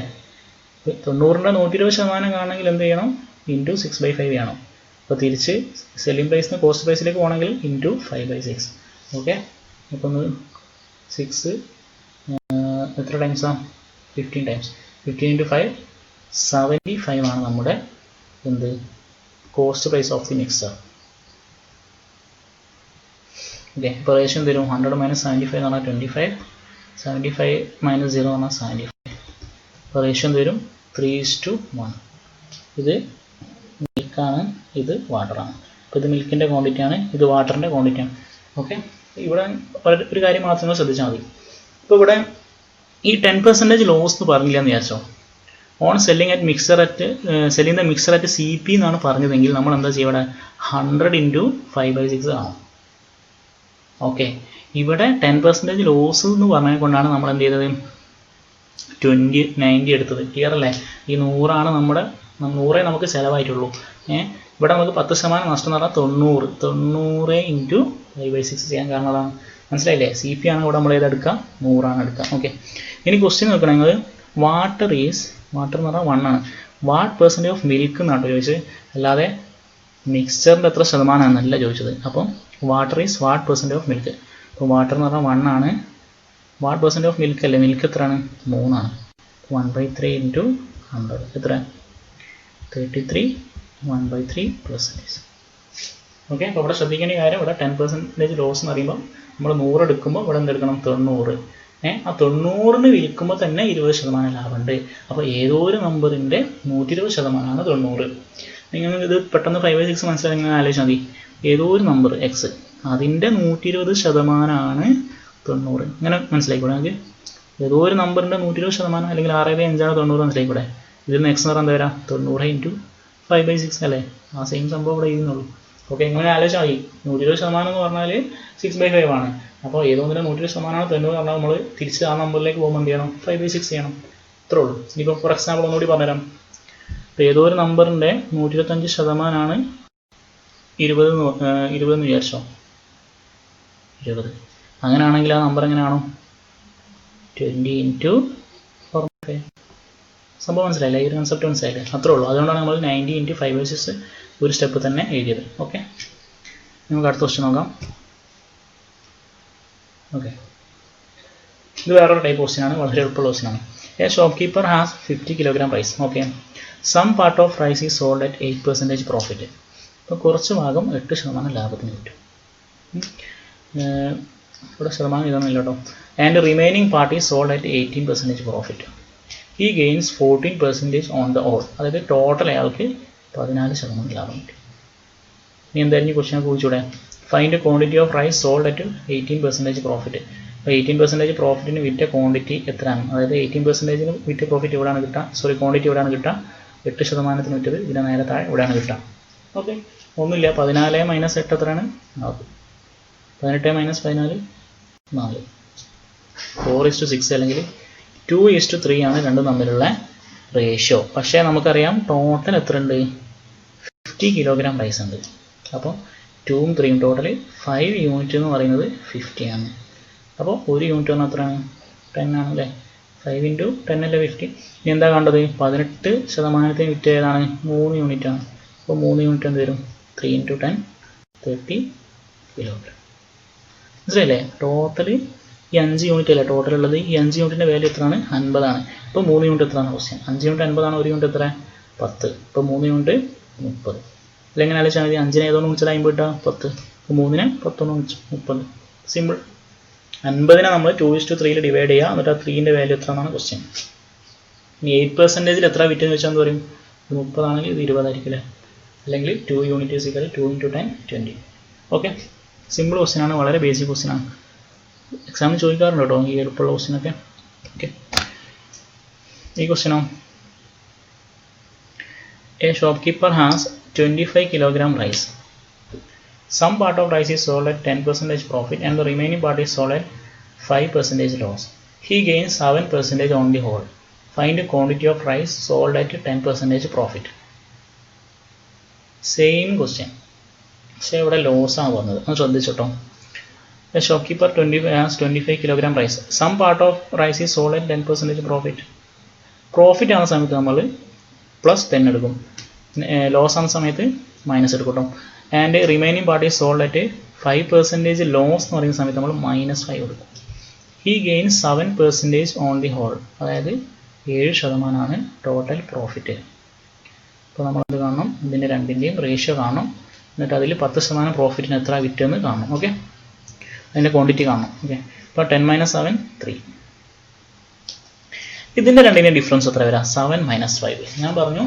90-ൻ്റെ 120% കാണണമെങ്കിൽ എന്ത് ചെയ്യണം? × 6/5 ചെയ്യണം. അപ്പോൾ തിരിച്ച് സെല്ലിംഗ് പ്രൈസിൽ നിന്ന് കോസ്റ്റ് പ്രൈസിലേക്ക് പോകണമെങ്കിൽ × 5/6. ഓക്കെ, അപ്പോൾ 6 എത്ര ടൈംസാണ്? 15 ടൈംസ്. 15 × 5 75 ആണ് നമ്മുടെ എന്ത്? Cost price of the mixer. Okay, ഇപ്പോൾ റേഷ്യോ എന്ത് വരും? 100 - 75 എന്ന് പറഞ്ഞാൽ 25. 75 - 0 എന്ന് പറഞ്ഞാൽ 75. ഇപ്പോൾ റേഷ്യോ എന്ത് വരും? 3:1. ഇത് മിൽക്കാണ്, ഇത് വാട്ടറാണ്. അപ്പോൾ ഇത് മിൽക്കിൻ്റെ ക്വാണ്ടിറ്റിയാണ്, ഇത് വാട്ടറിൻ്റെ ക്വാണ്ടിറ്റിയാണ്. ഓക്കെ, ഇവിടെ ഒരു കാര്യം മാത്രമേ ശ്രദ്ധിച്ചാൽ മതി. ഇപ്പോൾ ഇവിടെ ഈ 10% ലോസ് എന്ന് പറഞ്ഞില്ല എന്ന് വിചാരിച്ചോ. On selling the mixer at CP എന്നാണ് പറഞ്ഞതെങ്കിൽ നമ്മൾ എന്താ ചെയ്യുക? ഇവിടെ 100 × 5/6 ആണ്. ഓക്കെ, ഇവിടെ 10% ലോസ് എന്ന് പറഞ്ഞത് കൊണ്ടാണ് നമ്മൾ എന്ത് ചെയ്തത്? 90 എടുത്തത്. ക്ലിയർ അല്ലേ? ഈ 100 നമ്മുടെ 100 നമുക്ക് ചിലവായിട്ടുള്ളൂ. ഇവിടെ നമുക്ക് 10% നഷ്ടം എന്ന് പറഞ്ഞാൽ 90 × 5/6 ചെയ്യാൻ കാരണം അതാണ്. മനസ്സിലായില്ലേ? CP ആണ് ഇവിടെ നമ്മൾ ഏതെടുക്കുക? 100 ആണ് എടുക്കുക. ഓക്കെ, ഇനി ക്വസ്റ്റ്യൻ നോക്കണമെങ്കിൽ വാട്ടർ എന്ന് പറഞ്ഞാൽ 1 ആണ്. വാട്ട് പെർസെൻറ്റേജ് ഓഫ് മിൽക്ക് എന്നാണ് ചോദിച്ചത്, അല്ലാതെ മിക്സ്ചറിൻ്റെ എത്ര ശതമാനമാണെന്നല്ല ചോദിച്ചത്. അപ്പം water is what percentage of milk. അപ്പോൾ വാട്ടർ എന്ന് പറഞ്ഞാൽ 1 ആണ്. വാട്ട് പെർസെൻറ്റേജ് ഓഫ് മിൽക്ക് അല്ലേ? മിൽക്ക് എത്രയാണ്? 3 ആണ്. 1/3 × 100 എത്ര? 33. 1/3%. ഓക്കെ, അപ്പോൾ ഇവിടെ ശ്രദ്ധിക്കേണ്ട കാര്യം, ഇവിടെ 10% ലോസ് എന്ന് പറയുമ്പോൾ നമ്മൾ 100 എടുക്കുമ്പോൾ ഇവിടെ എന്തെടുക്കണം? 90. ആ 90-ന് വിൽക്കുമ്പോൾ തന്നെ 20% ലാഭമുണ്ട്. അപ്പോൾ ഏതോ ഒരു നമ്പറിൻ്റെ 120% 90. നിങ്ങൾ ഇത് പെട്ടെന്ന് 5/6 മനസ്സിലായി ഇങ്ങനെ ആലോചിച്ചാൽ മതി. ഏതോ ഒരു നമ്പർ X, അതിൻ്റെ 120% 90. ഇങ്ങനെ മനസ്സിലായിക്കൂടെ നമുക്ക്? ഏതോ ഒരു നമ്പറിൻ്റെ 120% അല്ലെങ്കിൽ 6/5 90 മനസ്സിലായിക്കൂടെ? ഇതിൽ നിന്ന് X എന്ന് പറഞ്ഞാൽ എന്താ വരാം? 90 × 5/6 അല്ലേ? ആ സെയിം സംഭവം ഇവിടെ എഴുതുന്നുള്ളൂ. ഓക്കെ, ഇങ്ങനെ ആലോചിച്ചാൽ മതി. 120% എന്ന് പറഞ്ഞാൽ 6/5 ആണ്. അപ്പോൾ ഏതൊന്നിൻ്റെ 120% 90 പറഞ്ഞാൽ നമ്മൾ തിരിച്ച് ആ നമ്പറിലേക്ക് പോകുമ്പോൾ എന്ത് ചെയ്യണം? 5/6 ചെയ്യണം. ഇത്രേ ഉള്ളൂ. ഇനിയിപ്പോൾ ഫോർ എക്സാമ്പിൾ ഒന്നുകൂടി പറഞ്ഞുതരാം. അപ്പോൾ ഏതോ ഒരു നമ്പറിൻ്റെ 125% 20 എന്ന് വിചാരിച്ചോ. 20. അങ്ങനെയാണെങ്കിൽ ആ നമ്പർ എങ്ങനെയാണോ? 20 × 4/5 സംഭവം മനസ്സിലായില്ലേ? ഈ ഒരു കൺസെപ്റ്റ് മനസ്സിലായില്ലേ? അത്രേ ഉള്ളൂ. അതുകൊണ്ടാണ് നമ്മൾ 90 × 5/6 ഒരു സ്റ്റെപ്പ് തന്നെ എഴുതിയത്. ഓക്കെ, നമുക്ക് അടുത്ത ക്വസ്റ്റ്യൻ നോക്കാം. ഓക്കെ, ഇത് വേറൊരു ടൈപ്പ് ക്വസ്റ്റ്യൻ ആണ്, വളരെ എളുപ്പമുള്ള ക്വസ്റ്റ്യൻ ആണ്. A shop keeper has 50 kilogram rice. Okay, some part of rice is sold at 8% profit. അപ്പോൾ കുറച്ച് ഭാഗം 8% ലാഭത്തിന് കിട്ടും. ഇവിടെ ശതമാനം ഇതൊന്നുമില്ല കേട്ടോ. And remaining part is sold at 18% profit. He gains 14% on the whole. അതായത് ടോട്ടൽ അയാൾക്ക് 14% ലാഭം കിട്ടും. ഇനി എന്തായാലും ക്വസ്റ്റ്യൻ ചോദിച്ചൂടെ? Find quantity of rice sold at 18% profit. അപ്പോൾ 18% പ്രോഫിറ്റിന് വിറ്റ ക്വാണ്ടിറ്റി എത്രയാണ്? അതായത് 18% വിറ്റ പ്രോഫിറ്റ് എവിടെയാണ് കിട്ടുക? ക്വാണ്ടിറ്റി എവിടെയാണ് കിട്ടുക? 8% വിറ്റത് ഇതിന് നേരെ താഴെ എവിടെയാണ് കിട്ടുക? ഓക്കെ, ഒന്നുമില്ല. 14 - 8 എത്രയാണ്? 18 - 14 4. 4:6 അല്ലെങ്കിൽ 2:3 ആണ് രണ്ടും തമ്മിലുള്ള റേഷ്യോ. പക്ഷേ നമുക്കറിയാം ടോട്ടൽ എത്ര ഉണ്ട്? 50 കിലോഗ്രാം റൈസ് ഉണ്ട്. അപ്പോൾ 2ഉം 3ഉം ടോട്ടൽ 5 യൂണിറ്റ് എന്ന് പറയുന്നത് 50 ആണ്. അപ്പോൾ ഒരു യൂണിറ്റ് പറഞ്ഞാൽ എത്രയാണ്? 10 ആണ് അല്ലേ? 5 × 10 അല്ലേ 50. ഇനി എന്താ കണ്ടത്? 18% വിറ്റ് ഏതാണ്? 3 യൂണിറ്റ് ആണ്. അപ്പോൾ 3 യൂണിറ്റ് എന്ത് വരും? 3 × 10 30 കിലോഗ്രാം. മനസ്സിലായില്ലേ? ടോട്ടൽ ഈ 5 യൂണിറ്റ് അല്ലേ ടോട്ടൽ ഉള്ളത്? ഈ 5 യൂണിറ്റിൻ്റെ വാല്യൂ എത്രയാണ്? 50 ആണ്. ഇപ്പോൾ 3 യൂണിറ്റ് എത്രയാണ് ക്വസ്റ്റ്യൻ? 5 യൂണിറ്റ് 50 ആണ്, ഒരു യൂണിറ്റ് എത്ര? 10. ഇപ്പോൾ 3 യൂണിറ്റ് 30. അല്ലെങ്കിൽ ആലോചിച്ചാൽ മതി, 5നെ ഏതോന്ന് വിളിച്ചാൽ 50 കിട്ടുക 10. അപ്പോൾ 3നെ 10 വിളിച്ചു 30. സിമ്പിൾ. 50നെ നമ്മൾ 2:3 ഡിവൈഡ് ചെയ്യുക, എന്നിട്ട് ആ 3ൻ്റെ വാല്യൂ എത്ര എന്നാണ് ക്വസ്റ്റ്യൻ. ഇനി 8%-ൽ എത്ര വിറ്റെന്ന് വെച്ചാൽ എന്ത് പറയും? 30 ആണെങ്കിൽ ഇത് 20 ആയിരിക്കും അല്ലേ? അല്ലെങ്കിൽ 2 യൂണിറ്റ് = 2 × 10 20. ഓക്കെ, സിമ്പിൾ ക്വസ്റ്റ്യൻ ആണ്, വളരെ ബേസിക് ക്വസ്റ്റ്യൻ ആണ്. എക്സാമിന് ചോദിക്കാറുണ്ട് കേട്ടോ ഈ എളുപ്പമുള്ള ക്വസ്റ്റ്യനൊക്കെ. ഓക്കെ, ഈ ക്വസ്റ്റ്യനോ? A shop keeper has 25 kilogram rice. Some part of rice is sold at 10% profit and the remaining part is sold at 5% loss. He gains 7% on the whole. Find the quantity of rice sold at 10% profit. Same question. പക്ഷേ ഇവിടെ loss ആണ് പറഞ്ഞത്, ഒന്ന് ശ്രദ്ധിച്ചോട്ടോ. The shopkeeper has 25 kilogram rice. Some part of rice is sold at 10% profit. Profit ആവുന്ന സമയത്ത് നമ്മൾ +10 എടുക്കും, loss ആവുന്ന സമയത്ത് മൈനസ് എടുക്കും കേട്ടോ. And remaining part is sold at 5% loss എന്ന് പറയുന്ന സമയത്ത് നമ്മൾ -5 എടുക്കും. He gains 7% on the whole. അതായത് 7% ടോട്ടൽ പ്രോഫിറ്റ്. അപ്പോൾ നമ്മളത് കാണണം, ഇതിൻ്റെ രണ്ടിൻ്റെയും റേഷ്യോ കാണണം. എന്നിട്ട് അതിൽ 10% പ്രോഫിറ്റിന് എത്ര വിറ്റെന്ന് കാണണം. ഓക്കെ, അതിൻ്റെ ക്വാണ്ടിറ്റി കാണണം. ഓക്കെ, അപ്പോൾ 10 - 7 3. ഇതിൻ്റെ രണ്ടിൻ്റെ ഡിഫറൻസ് എത്ര വരാം? 7 - 5. ഞാൻ പറഞ്ഞു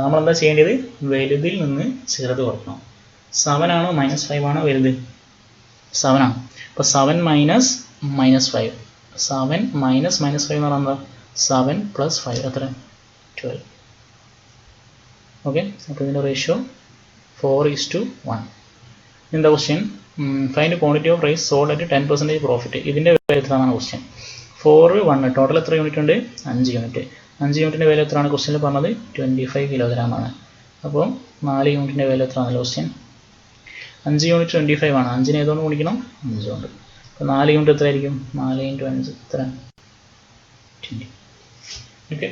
നമ്മളെന്താ ചെയ്യേണ്ടത്? വലുതിൽ നിന്ന് ചെറുത് കുറക്കണം. 7 ആണോ -5 ആണോ വലുത്? 7 ആണ്. അപ്പോൾ 7 - -5. 7 - -5 എന്ന് പറഞ്ഞാൽ എന്താ? 7 + 5 എത്ര? 12. ഓക്കെ, അപ്പോൾ ഇതിൻ്റെ റേഷ്യോ 4:1. എന്താ question? Find quantity of rice sold at 10% profit. ഇതിൻ്റെ വില എത്രയാണ് ക്വസ്റ്റ്യൻ? 4 1. ടോട്ടൽ എത്ര യൂണിറ്റ് ഉണ്ട്? 5 യൂണിറ്റ്. 5 യൂണിറ്റിൻ്റെ വില എത്രയാണ് ക്വസ്റ്റ്യനിൽ പറഞ്ഞത്? 25 കിലോഗ്രാം ആണ്. അപ്പോൾ 4 യൂണിറ്റിൻ്റെ വില എത്രയാണല്ലോ ക്വസ്റ്റ്യൻ? 5 യൂണിറ്റ് 25 ആണ്. 5നെ ഏതുകൊണ്ട് ഗുണിക്കണം? 5 കൊണ്ട്. അപ്പോൾ 4 യൂണിറ്റ് എത്ര ആയിരിക്കും? 4 × 5 എത്ര? 20. ഓക്കെ,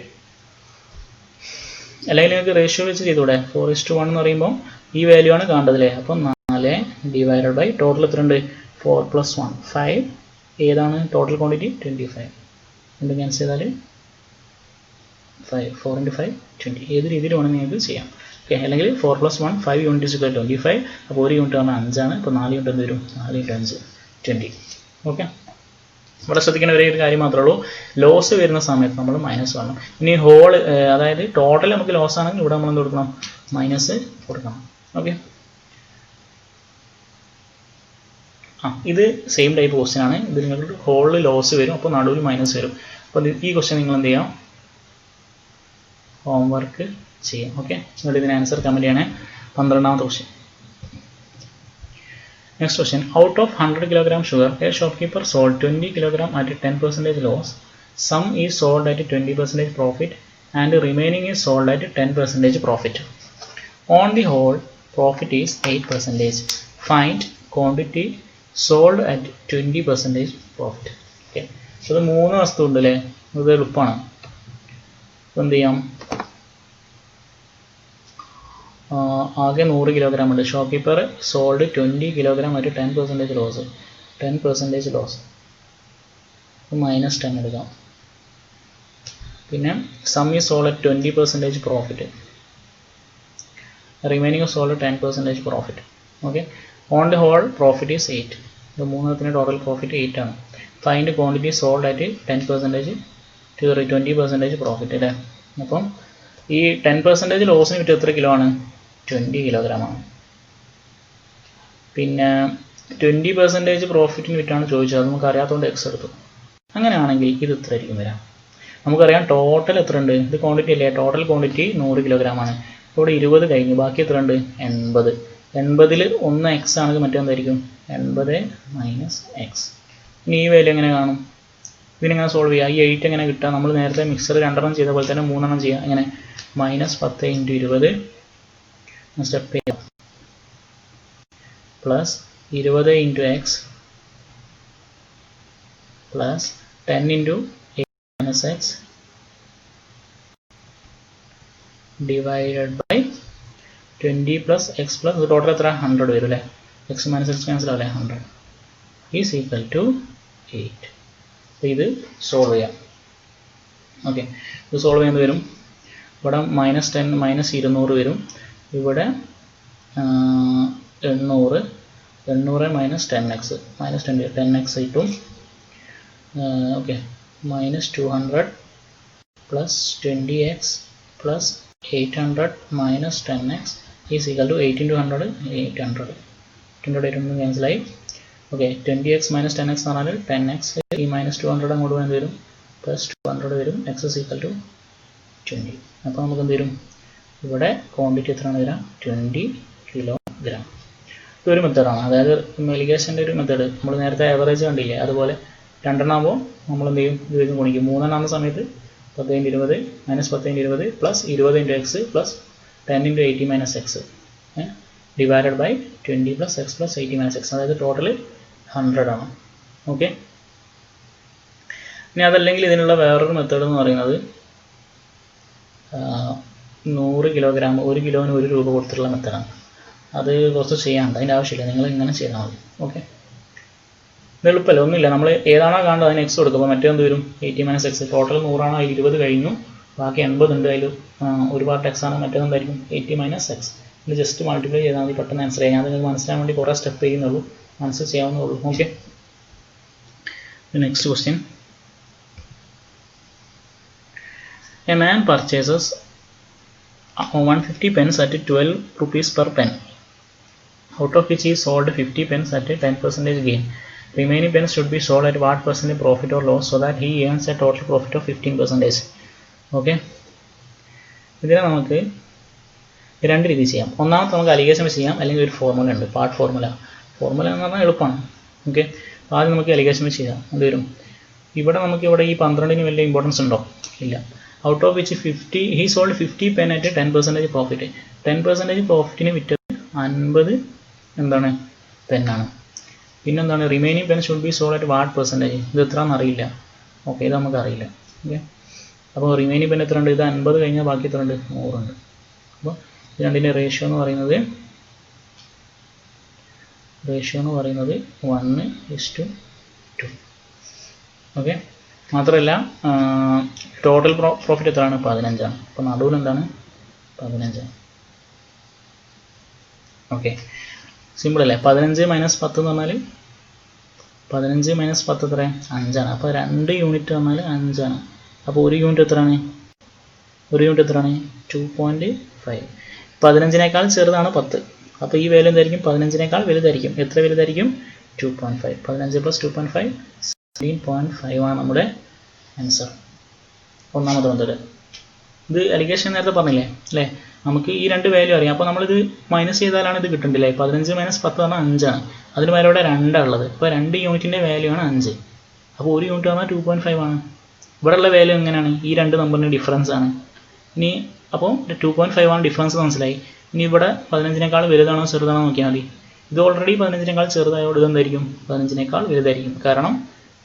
അല്ലെങ്കിൽ നിങ്ങൾക്ക് റേഷ്യോ വെച്ച് ചെയ്തൂടെ? 4:1 എന്ന് പറയുമ്പോൾ ഈ വാല്യൂ ആണ് കാണേണ്ടതല്ലേ? അപ്പോൾ 4 / ടോട്ടൽ എത്ര ഉണ്ട്? 4 + 1 5. ഏതാണ് ടോട്ടൽ ക്വാണ്ടിറ്റി? 25. രണ്ട് ക്യാൻസൽ ചെയ്താൽ 5. 4 × 5 20. ഏത് രീതിയിൽ വേണമെങ്കിൽ നിങ്ങൾക്ക് ചെയ്യാം. ഓക്കെ, അല്ലെങ്കിൽ 4 + 1 5 യൂണിറ്റ് = 25. അപ്പോൾ ഒരു യൂണിറ്റ് പറഞ്ഞാൽ 5 ആണ്. അപ്പോൾ 4 യൂണിറ്റ് എന്ത് വരും? 4 × 5 20. ഓക്കെ, ഇവിടെ ശ്രദ്ധിക്കേണ്ട ഒരു കാര്യം മാത്രമേ ഉള്ളൂ, ലോസ് വരുന്ന സമയത്ത് നമ്മൾ മൈനസ് വേണം. ഇനി ഹോൾ, അതായത് ടോട്ടൽ നമുക്ക് ലോസ് ആണെങ്കിൽ ഇവിടെ നമ്മൾ എന്ത് കൊടുക്കണം? മൈനസ് കൊടുക്കണം. ഓക്കെ, ഇത് സെയിം ടൈപ്പ് ക്വസ്റ്റ്യൻ ആണ്. ഇത് നിങ്ങൾക്ക് ഹോളിൽ ലോസ് വരും, അപ്പോൾ നടുവിൽ മൈനസ് വരും. അപ്പോൾ ഈ ക്വസ്റ്റ്യൻ നിങ്ങൾ എന്ത് ചെയ്യാം? ഹോംവർക്ക് ചെയ്യാം. ഓക്കെ, എന്നിട്ട് ഇതിന് ആൻസർ കമൻറ്റ് ചെയ്യണേ. 12ാമത്തെ question. Next question. Out of 100 kilogram sugar, a shopkeeper sold 20 kilogram at 10% loss. Some is sold at 20% profit and remaining is sold at 10% profit. On the whole, profit is 8%. Find quantity sold at 20% profit. Okay. So, the 3 വസ്തു ഉണ്ടല്ലേ, ഇത് എളുപ്പമാണ്. എന്ത് ചെയ്യാം, ആകെ 100 kilogram ഉണ്ട്. Shopkeeper sold 20 kilogram at 10% loss. 10% loss -10 എടുക്കാം. പിന്നെ some is sold at 20% profit. Remaining sold 10% profit. Okay, on the whole profit is 8. ഇത് മൂന്നെണ്ണത്തിന് ടോട്ടൽ പ്രോഫിറ്റ് 8 ആണ്. Find quantity sold at 10% to 20% profit അല്ലേ. അപ്പം ഈ 10% ലോസിന് വിറ്റ് എത്ര കിലോ ആണ്? 20 കിലോഗ്രാം ആണ്. പിന്നെ 20% പ്രോഫിറ്റിന് വിറ്റാണ് ചോദിച്ചത്. അത് നമുക്ക് അറിയാത്തതുകൊണ്ട് എക്സ് എടുത്തു. അങ്ങനെയാണെങ്കിൽ ഇത് എത്ര ആയിരിക്കും വരാം? നമുക്കറിയാം ടോട്ടൽ എത്ര ഉണ്ട്, ഇത് ക്വാണ്ടിറ്റി അല്ലേ, ടോട്ടൽ ക്വാണ്ടിറ്റി 100 കിലോഗ്രാം ആണ്. ഇവിടെ 20 കഴിഞ്ഞു, ബാക്കി എത്ര ഉണ്ട്? 80. 80ൽ 1 എക്സ് ആണെങ്കിൽ മറ്റെന്തായിരിക്കും? 80 - എക്സ്. ഇനി ഈ വാല്യൂ എങ്ങനെ കാണും? ഇതിനെങ്ങനെ സോൾവ് ചെയ്യുക? ഈ 8 എങ്ങനെ കിട്ടുക? നമ്മൾ നേരത്തെ മിക്സർ 2 എണ്ണം ചെയ്ത പോലെ തന്നെ 3 എണ്ണം ചെയ്യുക. എങ്ങനെ? -10 × 20 സ്റ്റെപ്പ് ചെയ്യാം, plus 20 × x plus 10 × 8 - x divided by 20 + x plus total എത്ര? 100 വരും അല്ലേ. എക്സ് - എക്സ് ക്യാൻസൽ ആവില്ലേ, 100 ഈസ് ഈക്വൽ ടു 8. അപ്പോൾ ഇത് സോൾവ് ചെയ്യാം. ഓക്കെ, ഇത് സോൾവ് ചെയ്യുന്നത് വരും. ഇവിടെ -10 -200 വരും. ഇവിടെ 800 -10x -10x കിട്ടും. Okay, -200 + 20x + 800 - 10x is equal to 8 × 100 800. 800 ക്യാൻസലായി. ഓക്കെ, 20x - 10x എന്ന് പറഞ്ഞാൽ 10x. ഈ -200 അങ്ങോട്ട് വേണ്ടി വരും, +200 വരും. X is equal to 20. അപ്പോൾ നമുക്ക് എന്ത് വരും? ഇവിടെ ക്വാണ്ടിറ്റി എത്രയാണ് വരിക? 20 കിലോഗ്രാം. ഇതൊരു മെത്തേഡാണ്, അതായത് എലിഗേഷൻ്റെ ഒരു മെത്തേഡ്. നമ്മൾ നേരത്തെ ആവറേജ് കണ്ടില്ലേ, അതുപോലെ 2 എണ്ണം ആകുമ്പോൾ നമ്മൾ എന്ത് ചെയ്യും? ഇത് വെച്ച് ഗുണിക്കും. 3 എണ്ണം ആകുന്ന സമയത്ത് 10 × 20 -10 × 20 + 20 × x + 10 × 80 - x divided by 20 + x + 80 - x, അതായത് ടോട്ടൽ 100 ആണ്. ഓക്കെ, ഇനി അതല്ലെങ്കിൽ ഇതിനുള്ള വേറൊരു മെത്തേഡ് എന്ന് പറയുന്നത് 100 കിലോഗ്രാം 1 കിലോന് 1 രൂപ കൊടുത്തിട്ടുള്ള മെത്തേഡാണ്. അത് കുറച്ച് ചെയ്യാനുണ്ട്, അതിൻ്റെ ആവശ്യമില്ല, നിങ്ങൾ ഇങ്ങനെ ചെയ്താൽ മതി. ഓക്കെ, ഇത് എളുപ്പമല്ല, ഒന്നുമില്ല. നമ്മൾ ഏതാണോ കാണുന്നത് അതിന് എക്സ് കൊടുക്കും. അപ്പോൾ മറ്റേ എന്ത് വരും? 80 - x. ടോട്ടൽ 100 ആണ്, 20 കഴിഞ്ഞു, ബാക്കി 80 ഉണ്ട്. അതിൽ ഒരു പാർട്ട് എക്സ് ആണ്, മറ്റേത് എന്തായിരിക്കും? 80 - x. ഇത് ജസ്റ്റ് മൾട്ടിപ്ലൈ ചെയ്താൽ മതി, പെട്ടെന്ന് ആൻസർ ചെയ്യാം. അത് നിങ്ങൾക്ക് മനസ്സിലാൻ വേണ്ടി കുറേ സ്റ്റെപ്പ് ചെയ്യുന്നുള്ളൂ, ആൻസർ ചെയ്യാവുന്നുള്ളൂ. Okay, next question. A man purchases 150 pens at 12 rupees per pen, out of which he sold 50 pens at a 10% gain. Remaining pens should be sold at what percent profit or loss so that he earns a total profit of 15%. Okay, ഇതിനെ നമുക്ക് രണ്ട് രീതി ചെയ്യാം. ഒന്നാമത്തെ നമുക്ക് allegation വെച്ച് ചെയ്യാം, അല്ലെങ്കിൽ ഒരു ഫോർമുല ഉണ്ട്, പാർട്ട് ഫോർമുല. ഫോർമുല എന്ന് പറഞ്ഞാൽ എളുപ്പമാണ്. ഓക്കെ, ആദ്യം നമുക്ക് അലിഗേഷൻ വെച്ച് ചെയ്യാം. എന്ത് വരും? ഇവിടെ നമുക്ക് ഇവിടെ ഈ 12ന് വലിയ ഇമ്പോർട്ടൻസ് ഉണ്ടോ? ഇല്ല. Out of which 50 he sold 50 pen at 10% profit. 10% പ്രോഫിറ്റിന് വിറ്റത് 50 എന്താണ്? പെന്നാണ്. പിന്നെന്താണ്? Remaining pen should be sold at what percentage. ഇത് എത്രയാണെന്ന് അറിയില്ല. ഓക്കെ, ഇത് നമുക്ക് അറിയില്ല. ഓക്കെ, അപ്പോൾ റിമൈനിങ് പെൻ എത്ര ഉണ്ട്? ഇത് 50 കഴിഞ്ഞാൽ ബാക്കി എത്ര ഉണ്ട്? 100 ഉണ്ട്. അപ്പോൾ ഇത് രണ്ടിൻ്റെ റേഷ്യോ എന്ന് പറയുന്നത് 1:2. ഓക്കെ, മാത്രമല്ല ടോട്ടൽ പ്രോഫിറ്റ് എത്രയാണ്? 15 ആണ്. അപ്പോൾ നടുവിൽ എന്താണ്? 15 ആണ്. ഓക്കെ, സിമ്പിൾ അല്ലേ? 15 - 10 എന്ന് പറഞ്ഞാൽ 15 - 10 എത്രയാണ്? 5 ആണ്. അപ്പോൾ 2 യൂണിറ്റ് പറഞ്ഞാൽ 5 ആണ്. അപ്പോൾ 1 യൂണിറ്റ് എത്രയാണ്? 2.5. 15നേക്കാൾ ചെറുതാണ് 10. അപ്പോൾ ഈ വാല്യൂ എന്തായിരിക്കും? 15നേക്കാൾ വലുതായിരിക്കും. എത്ര വലുതായിരിക്കും? 2.5. 15 + 2.5 17.5 ആണ് നമ്മുടെ ആൻസർ. ഒന്നാമത്തെ മെത്തേഡ്. ഇത് അലിഗേഷൻ നേരത്തെ പറഞ്ഞില്ലേ അല്ലേ? നമുക്ക് ഈ രണ്ട് വാല്യൂ അറിയാം. അപ്പോൾ നമ്മളിത് മൈനസ് ചെയ്താലാണ് ഇത് കിട്ടണ്ടില്ലേ? 15 - 10 പറഞ്ഞാൽ 5 ആണ്. അതിന് മേലെ ഇവിടെ 2 ഉള്ളത്. അപ്പോൾ 2 യൂണിറ്റിൻ്റെ വാല്യൂ ആണ് 5. അപ്പോൾ 1 യൂണിറ്റ് പറഞ്ഞാൽ 2.5 ആണ്. ഇവിടെയുള്ള വാല്യൂ എങ്ങനെയാണ്? ഈ രണ്ട് നമ്പറിൻ്റെ ഡിഫറൻസ് ആണ്. ഇനി അപ്പോൾ 2.5 ആണ് ഡിഫറൻസ്, മനസ്സിലായി. ഇനി ഇവിടെ 15നേക്കാൾ വലുതാണോ ചെറുതാണോ നോക്കിയാൽ മതി. ഇത് ഓൾറെഡി 15നേക്കാൾ ചെറുതായതുകൊണ്ട് ഇതെന്തായിരിക്കും? 15നേക്കാൾ വലുതായിരിക്കും. കാരണം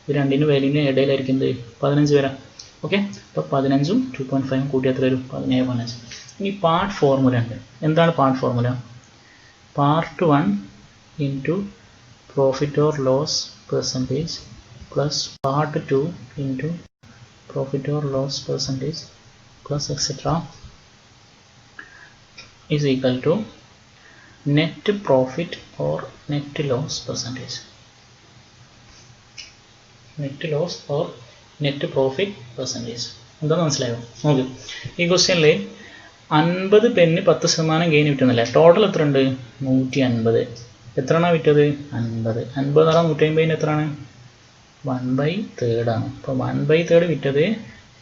ഇത് രണ്ടിൻ്റെ വാല്യൂവിൻ്റെ ഇടയിലായിരിക്കും 15 വരാം. ഓക്കെ, അപ്പോൾ 15ഉം 2.5ഉം കൂട്ടി എത്ര വരും? 17.5. ഇനി പാർട്ട് ഫോർമുല ഉണ്ട്. എന്താണ് part formula? Part 1 into profit or loss percentage plus part 2 into profit or loss percentage plus etc. is equal to net profit or net loss percentage. Net loss or net profit percentage. എന്താ മനസ്സിലായോ? നോക്ക്, ഈ ക്വസ്റ്റ്യനിൽ 50 pen 10% gain കിട്ടുന്നില്ല. Total എത്ര ഉണ്ട്? 150. എത്രയാണ് വിറ്റത്? 50. 50 എന്ന് പറഞ്ഞാൽ 150 എത്രയാണ്? 1/3 ആണ്. അപ്പോൾ 1/3 വിറ്റത്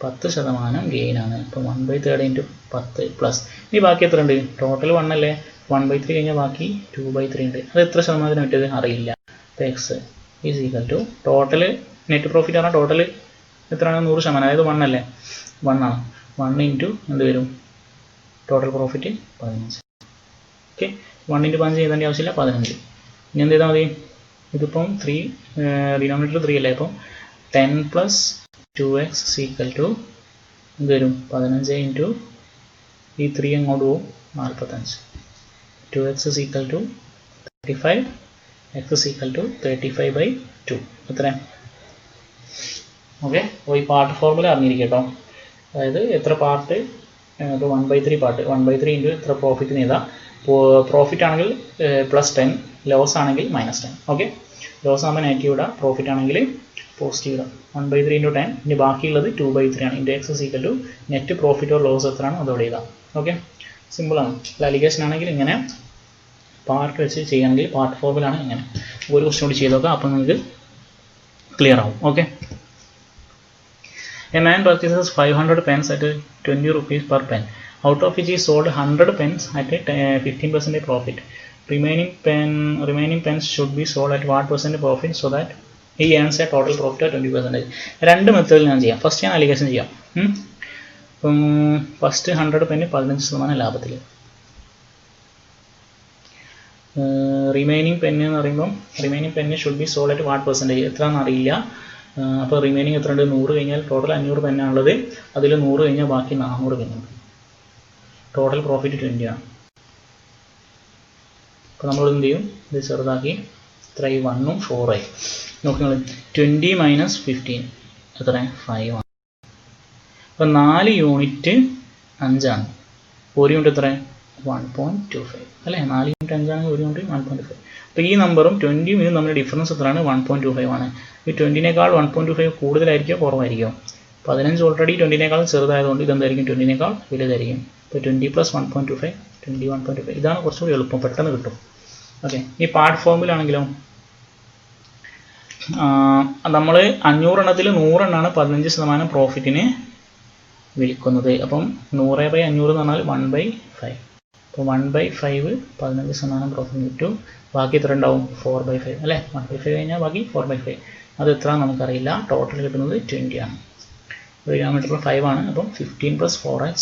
10% ഗെയിനാണ്. അപ്പോൾ 1/3 ഇൻറ്റു 10 പ്ലസ് ഇനി ബാക്കി എത്ര ഉണ്ട്? ടോട്ടൽ 1 അല്ലേ? 1/3 കഴിഞ്ഞാൽ ബാക്കി 2/3 ഉണ്ട്. അത് എത്ര ശതമാനത്തിന് വിറ്റത്? അറിയില്ല. അപ്പോൾ x is equal to total net profit ആണ്. ടോട്ടൽ എത്രയാണ്? 100%. അതായത് 1 അല്ലേ? 1 ആണ്. 1 ഇൻറ്റു എന്ത് വരും? Total profit 15. ഓക്കെ, 1 ഇൻറ്റു 15 ചെയ്തേണ്ട ആവശ്യമില്ല, 15. ഇനി എന്ത് ചെയ്താൽ മതി? ഇതിപ്പം 3 ഡിനോമിനേറ്റർ 3 അല്ലേ? അപ്പം 10 പ്ലസ് 2x ഈക്വൽ ടു എന്ത് വരും? 15 ഇൻറ്റു ഈ 3 അങ്ങോട്ട് പോകും, 45. 2x equal to 35, x equal to 35/2. എത്ര? ഓക്കെ, അപ്പോൾ ഈ പാർട്ട് ഫോർമുല അറിഞ്ഞിരിക്കും കേട്ടോ. അതായത് എത്ര പാർട്ട്? ഇപ്പോൾ 1/3 പാർട്ട്, 1/3 ഇൻറ്റു എത്ര പ്രോഫിറ്റ് ചെയ്താൽ, പ്രോഫിറ്റ് ആണെങ്കിൽ +10, ലോസ് ആണെങ്കിൽ -10. ഓക്കെ, ലോസ് ആകുമ്പോൾ നെഗറ്റീവ് ഇടാം, പ്രോഫിറ്റ് ആണെങ്കിൽ പോസിറ്റീവ് ഇടാം. 1/3 ഇൻറ്റു 10, ഇനി ബാക്കിയുള്ളത് 2/3 ആണ്. Into x equal to net profit or loss എത്രയാണ് അതോടെ ഇടാം. ഓക്കെ, സിമ്പിളാണ്. അലിഗേഷൻ ആണെങ്കിൽ ഇങ്ങനെ പാർട്ട് വെച്ച് ചെയ്യുകയാണെങ്കിൽ പാർട്ട് ഫോർമുലാണ് ഇങ്ങനെ. ഒരു ക്വസ്റ്റ്യൻ കൂടി ചെയ്ത് നോക്കാം, അപ്പോൾ നിങ്ങൾക്ക് ക്ലിയർ ആവും. Okay, a man purchases 500 pens at 20 rupees per pen, out of which he sold 100 pens at a 15% profit. Remaining pens should be sold at what percent profit so that he earns a total profit of 20%. രണ്ട് മെത്തേഡിൽ ഞാൻ ചെയ്യാം. First ഞാൻ allegation ചെയ്യാം. ഇപ്പം first 100 pen 15% ലാഭത്തിൽ. Remaining pen എന്ന് പറയുമ്പം remaining pen should be sold at what percentage എത്രയാണെന്ന് അറിയില്ല. അപ്പോൾ റിമൈനിങ് എത്ര ഉണ്ട്? 100 കഴിഞ്ഞാൽ ടോട്ടൽ 500 പെന്നാണുള്ളത്. അതിൽ 100 കഴിഞ്ഞാൽ ബാക്കി 400 പെന്നുണ്ട്. ടോട്ടൽ പ്രോഫിറ്റ് 20 ആണ്. അപ്പോൾ നമ്മൾ എന്ത് ചെയ്യും? ഇത് ചെറുതാക്കി എത്ര? 1ഉം 4ആയി. നോക്കുക, 20 മൈനസ് 15 എത്ര? 5 ആണ്. അപ്പോൾ 4 യൂണിറ്റ് 5 ആണ്. ഒരു യൂണിറ്റ് എത്ര? 1.25 അല്ലേ? 4 യൂണിറ്റ് 5 ആണെങ്കിൽ ഒരു യൂണിറ്റ് 1.25. അപ്പോൾ ഈ നമ്പറും 20ഉം ഇതും തമ്മിൽ ഡിഫറൻസ് എത്രയാണ്? 1.25 ആണ്. ഈ 20നേക്കാൾ 1.25 കൂടുതലായിരിക്കുമോ കുറവായിരിക്കുമോ? 15 ഓൾറെഡി 20നേക്കാൾ ചെറുതായതുകൊണ്ട് ഇതെന്തായിരിക്കും? 20നേക്കാൾ വലുതായിരിക്കും. ഇപ്പോൾ 20 + 1.25 21.25. ഇതാണ് കുറച്ചുകൂടി എളുപ്പം, പെട്ടെന്ന് കിട്ടും. ഓക്കെ, ഈ പാർട്ട് ഫോർമുലാണെങ്കിലോ നമ്മൾ 500 എണ്ണത്തിൽ 100 എണ്ണമാണ് 15% പ്രോഫിറ്റിന് വിൽക്കുന്നത്. അപ്പം 100/500 എന്ന് പറഞ്ഞാൽ 1/5. അപ്പോൾ 1/5 15% പ്രോഫിറ്റ് കിട്ടും. ബാക്കി എത്ര ഉണ്ടാവും? 4/5 അല്ലേ? 1/5 കഴിഞ്ഞാൽ ബാക്കി 4/5. അത് എത്ര നമുക്കറിയില്ല. ടോട്ടൽ കിട്ടുന്നത് 20 ആണ്. ഒരു കിലോമീറ്ററിൽ 5 ആണ്. അപ്പം 15 + 4x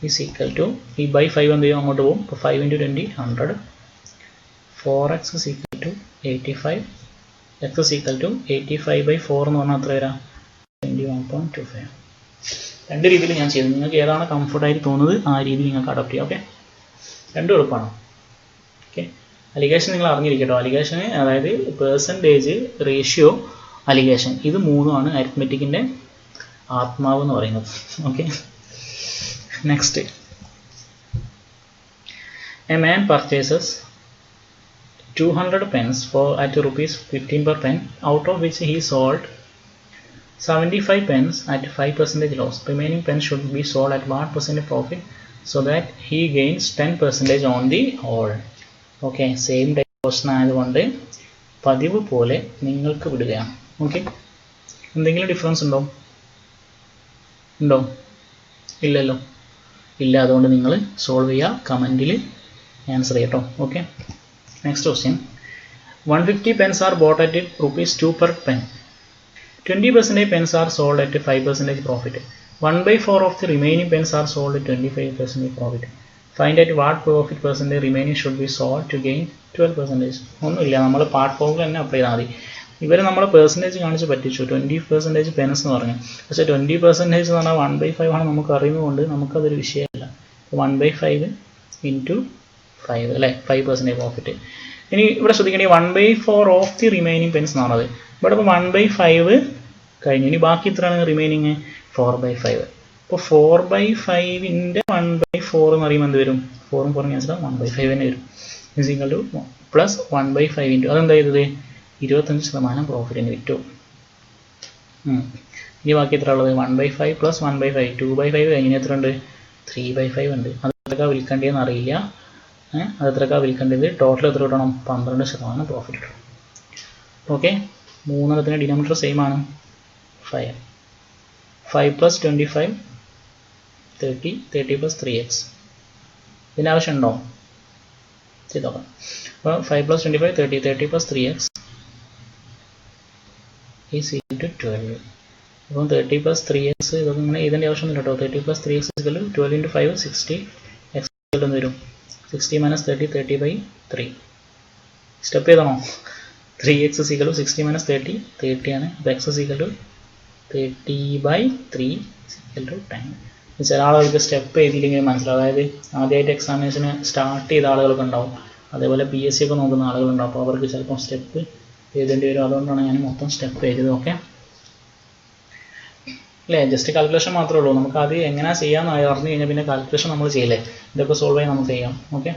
ഈസ് ഈക്വൽ ടു ഈ /5 എന്ത് ചെയ്യും? അങ്ങോട്ട് പോകും. അപ്പോൾ 5 × 20 100. 4x is equal to 85. x is equal to 85/4 എന്ന് പറഞ്ഞാൽ എത്ര വരാം? 21.25. രണ്ട് രീതിയിൽ ഞാൻ ചെയ്തു. നിങ്ങൾക്ക് ഏതാണ് കംഫർട്ടായിട്ട് തോന്നുന്നത് ആ രീതി നിങ്ങൾക്ക് അഡോപ്റ്റ് ചെയ്യാം. ഓക്കെ, രണ്ടും എളുപ്പമാണ്. ഓക്കെ, അലിഗേഷൻ നിങ്ങൾ അറിഞ്ഞിരിക്കട്ടോ. അലിഗേഷന് അതായത് പെർസെൻറ്റേജ്, റേഷ്യോ, അലിഗേഷൻ, ഇത് മൂന്നുമാണ് അരിത്മെറ്റിക്കിൻ്റെ ആത്മാവ് എന്ന് പറയുന്നത്. Okay, next. A man purchases 200 pens at ₹15 per pen, out of which he sold 75 pens at 5% loss. Remaining pens should be sold at what percent profit so that he gains 10% on the whole. Okay, same type question ആയതുകൊണ്ട് പതിവ് പോലെ നിങ്ങൾക്ക് വിടുകയാണ്. Okay, എന്തെങ്കിലും difference ഉണ്ടോ? ഇല്ലല്ലോ. ഇല്ല, അതുകൊണ്ട് നിങ്ങൾ സോൾവ് ചെയ്യുക, കമൻറ്റിൽ ആൻസർ ചെയ്യട്ടോ. Okay, next question. 150 pens are bought at ₹2 per pen. 20% pens are sold at 5% profit. 1/4 of the remaining pens are sold at 25% profit. Find at what profit percentage remaining should be sold to gain 12%. ഒന്നുമില്ല, നമ്മൾ part formula തന്നെ apply ചെയ്താൽ മതി. ഇവർ നമ്മളെ percentage കാണിച്ച് പറ്റിച്ചു 20% Pence എന്ന് പറഞ്ഞു. പക്ഷേ 20% എന്ന് പറഞ്ഞാൽ 1/5 ആണ് നമുക്ക് അറിയുന്നതുകൊണ്ട് നമുക്കതൊരു വിഷയമല്ല. 1/5 ഇൻറ്റു 5 അല്ലേ, 5% പ്രോഫിറ്റ്. ഇനി ഇവിടെ ശ്രദ്ധിക്കേണ്ടി 1/4 ഓഫ് ദി റിമൈനിങ് പെൻസ് എന്നാണത്. ഇവിടെ ഇപ്പോൾ 1/5 കഴിഞ്ഞു. ഇനി ബാക്കി എത്രയാണ് റിമൈനിങ്? 4/5. അപ്പോൾ 4/5ൻ്റെ 1/4 എന്ന് പറയുമ്പോൾ എന്ത് വരും? 4ഉം 4ഉം ക്യാൻസൽ 1/5 തന്നെ വരും. Is equal two plus 1/5 into അതെന്താ ചെയ്തത്? 25% പ്രോഫിറ്റിന് വിറ്റു. ഇനി ബാക്കി എത്ര ഉള്ളത്? 1/5 പ്ലസ് 1/5 2/5 കഴിഞ്ഞ് എത്ര ഉണ്ട്? 3/5 ഉണ്ട്. അത് എത്രക്കാണ് വിൽക്കേണ്ടതെന്ന് അറിയില്ല. അത് എത്രക്കാണ് വിൽക്കേണ്ടത്? ടോട്ടൽ എത്ര കിട്ടണം? 12% പ്രോഫിറ്റ് കിട്ടണം. ഓക്കെ, മൂന്നെണ്ണത്തിന് ഡിനോമിനേറ്റർ സെയിം ആണ് 5. 5 പ്ലസ് 25 30 30 പ്ലസ് 3x. ഇതിൻ്റെ ആവശ്യമുണ്ടോ? ചെയ്ത് നോക്കാം. അപ്പോൾ 5 plus 25 30 30 plus 3x is equal to 12. അപ്പം 30 പ്ലസ് 3x ഇതൊക്കെ ഇങ്ങനെ ഇതിൻ്റെ ആവശ്യമൊന്നുമില്ല കേട്ടോ. 30 plus 3x equal to 12 into 5 60 x എന്ന് വരും. 60 മൈനസ് 30 30/3. സ്റ്റെപ്പ് ചെയ്തണോ? 3x ഈക്വൽ ടു 60 മൈനസ് 30 30 ആണ്. അപ്പോൾ x equal to 30/3 equal to 10. ചില ആളുകൾക്ക് സ്റ്റെപ്പ് ചെയ്തില്ലെങ്കിൽ മനസ്സിലാവും. അതായത് ആദ്യമായിട്ട് എക്സാമിനേഷന് സ്റ്റാർട്ട് ചെയ്ത ആളുകളൊക്കെ ഉണ്ടാവും, അതേപോലെ PSC ഒക്കെ നോക്കുന്ന ആളുകളുണ്ടാവും. അപ്പോൾ അവർക്ക് ചിലപ്പോൾ സ്റ്റെപ്പ് എഴുതേണ്ടി വരും. അതുകൊണ്ടാണ് ഞാൻ മൊത്തം സ്റ്റെപ്പ് എഴുതിയത്. ഓക്കെ അല്ലേ? ജസ്റ്റ് കാൽക്കുലേഷൻ മാത്രമേ ഉള്ളൂ. നമുക്ക് അത് എങ്ങനെ ചെയ്യാമെന്ന് അറിഞ്ഞു കഴിഞ്ഞാൽ പിന്നെ കാൽക്കുലേഷൻ നമ്മൾ ചെയ്യില്ലേ, ഇതൊക്കെ സോൾവ് ചെയ്യാൻ നമുക്ക് ചെയ്യാം. ഓക്കെ,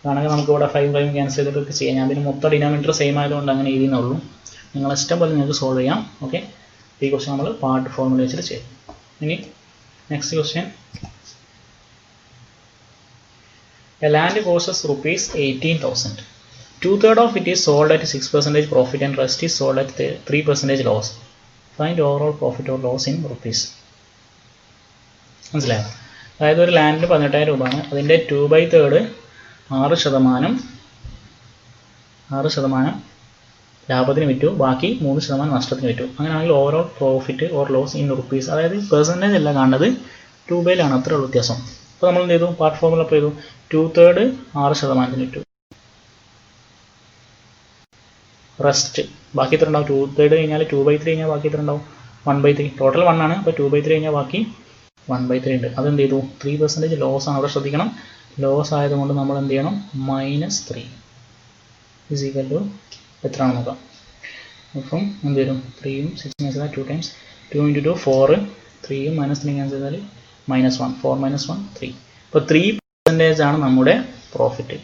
വേണമെങ്കിൽ നമുക്ക് ഇവിടെ 5 ക്യാൻസൽ ചെയ്തിട്ടൊക്കെ ചെയ്യാം. ഞാൻ അതിന് മൊത്തം ഡിനോമിനേറ്റർ സെയിം ആയതുകൊണ്ട് അങ്ങനെ എഴുതിയെന്നുള്ളൂ. നിങ്ങൾ ഇഷ്ടം പോലെ നിങ്ങൾക്ക് സോൾവ് ചെയ്യാം. ഓക്കെ, ഈ ക്വസ്റ്റ്യൻ നമ്മൾ പാർട്ട് ഫോർമുല വെച്ചിട്ട് ചെയ്യും. ഇനി next question. A land costs rupees 18,000. 2/3 of it is sold at 6% profit and rest is sold at 3% loss. Find overall profit or loss in rupees. മനസ്സിലായോ? അതായത് ഒരു ലാൻഡിന് 18,000 രൂപയാണ്. അതിൻ്റെ 2/3 6% ലാഭത്തിന് വിറ്റു, ബാക്കി 3% നഷ്ടത്തിന് വിറ്റു. അങ്ങനെയാണെങ്കിൽ overall profit or loss in rupees, അതായത് പെർസെൻറ്റേജ് അല്ല കാണുന്നത്, 2/ലാണ്. അത്ര വ്യത്യാസം. അപ്പോൾ നമ്മൾ എന്ത് ചെയ്തു? പാർട്ട് ഫോർമുല അപ്പോൾ ചെയ്തു. 2/3 6% വിറ്റു, റെസ്റ്റ് ബാക്കി എത്ര ഉണ്ടാവും? 2/3 കഴിഞ്ഞാൽ 2/3 കഴിഞ്ഞാൽ ബാക്കി എത്ര ഉണ്ടാവും? 1/3. ടോട്ടൽ 1 ആണ്. അപ്പോൾ 2/3 കഴിഞ്ഞാൽ ബാക്കി 1/3 ഉണ്ട്. അതെന്ത് ചെയ്തു? 3% ലോസ് ആണ്. അവിടെ ശ്രദ്ധിക്കണം, ലോസ് ആയതുകൊണ്ട് നമ്മൾ എന്ത് ചെയ്യണം? -3 ഇസ് ഈക്വൽ ടു എത്രയാണ് നോക്കാം. അപ്പം എന്ത് വരും? 3ഉം 6 ക്യാൻസൽ ചെയ്താൽ 2 ടൈംസ് 2 × 2 4, 3ഉം -3 ക്യാൻസൽ ചെയ്താൽ -1 4 - 1 3. ഇപ്പോൾ 3% ആണ് നമ്മുടെ പ്രോഫിറ്റ്.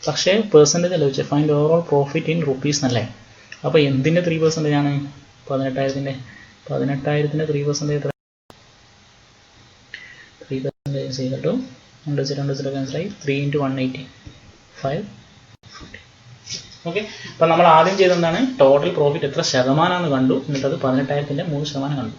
പക്ഷേ പെർസെൻറ്റേജ് അല്ല വെച്ചാൽ find overall profit in rupees എന്നല്ലേ. അപ്പോൾ എന്തിൻ്റെ 3% ആണ്? 18,000ൻ്റെ 3% എത്ര? 3% ഈസ് ഈക്വൽ ടു 2 ക്യാൻസലായി 3 × 180 5 40. ഓക്കെ, അപ്പോൾ നമ്മൾ ആദ്യം ചെയ്തെന്താണ്? ടോട്ടൽ പ്രോഫിറ്റ് എത്ര ശതമാനമാണെന്ന് കണ്ടു, എന്നിട്ട് അത് 18,000ൻ്റെ 3% കണ്ടു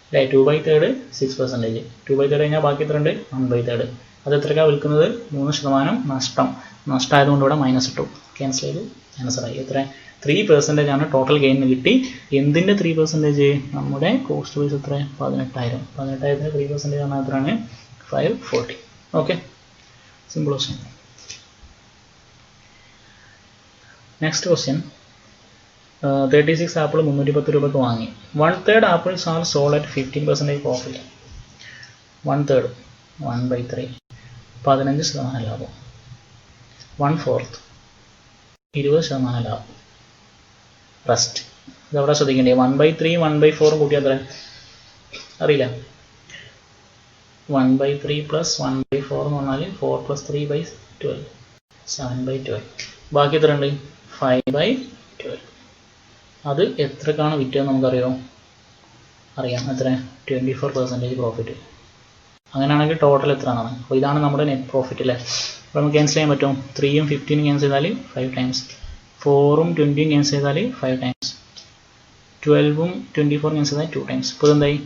അല്ലേ. 2/3 6%, 2/3 കഴിഞ്ഞാൽ ബാക്കി എത്ര ഉണ്ട്? 1/3. അത് എത്രക്കാണ് വിൽക്കുന്നത്? 3% നഷ്ടമായതുകൊണ്ട് ഇവിടെ മൈനസ് ഇട്ടു, ക്യാൻസൽ ചെയ്തു, ആൻസറായി. എത്ര? 3% ആണ് ടോട്ടൽ ഗെയിനിന് കിട്ടി. എന്തിൻ്റെ 3%? നമ്മുടെ കോസ്റ്റ് വൈസ് എത്ര? 18,000. 18,000ൻ്റെ 3% ആണ് എത്രയാണ്? 540. Okay, simple question. Next question. 36 apple 310 രൂപയ്ക്ക് വാങ്ങി. 1/3 apples are sold at 15% profit. 1/3 1/3 15% ലാഭം. 1/4 20% ലാഭം. റെസ്റ്റ് ഇതവിടെ ശ്രദ്ധിക്കേണ്ടത്. 1/3 1/4 കൂട്ടിയാൽ എത്ര? അറിയില്ല. 1/3 പ്ലസ് 1/4 എന്ന് പറഞ്ഞാൽ 4 + 3/12 7/12. ബാക്കി എത്ര ഉണ്ട്? 5/12. അത് എത്രക്കാണ് വിറ്റതെന്ന് നമുക്കറിയോ? അറിയാം. എത്ര? 24% പ്രോഫിറ്റ്. അങ്ങനെയാണെങ്കിൽ ടോട്ടൽ എത്രയാണ്? അപ്പോൾ ഇതാണ് നമ്മുടെ നെറ്റ് പ്രോഫിറ്റ് അല്ലേ. അപ്പോൾ നമുക്ക് ക്യാൻസൽ ചെയ്യാൻ പറ്റും. 3ഉം 15ഉം ക്യാൻസൽ ചെയ്താൽ 5 ടൈംസ്, 4ഉം 20ഉം ക്യാൻസൽ ചെയ്താൽ 5 ടൈംസ്, 12ഉം 24ഉം ക്യാൻസൽ ചെയ്താൽ 2 ടൈംസ്. ഇപ്പോൾ എന്തായി?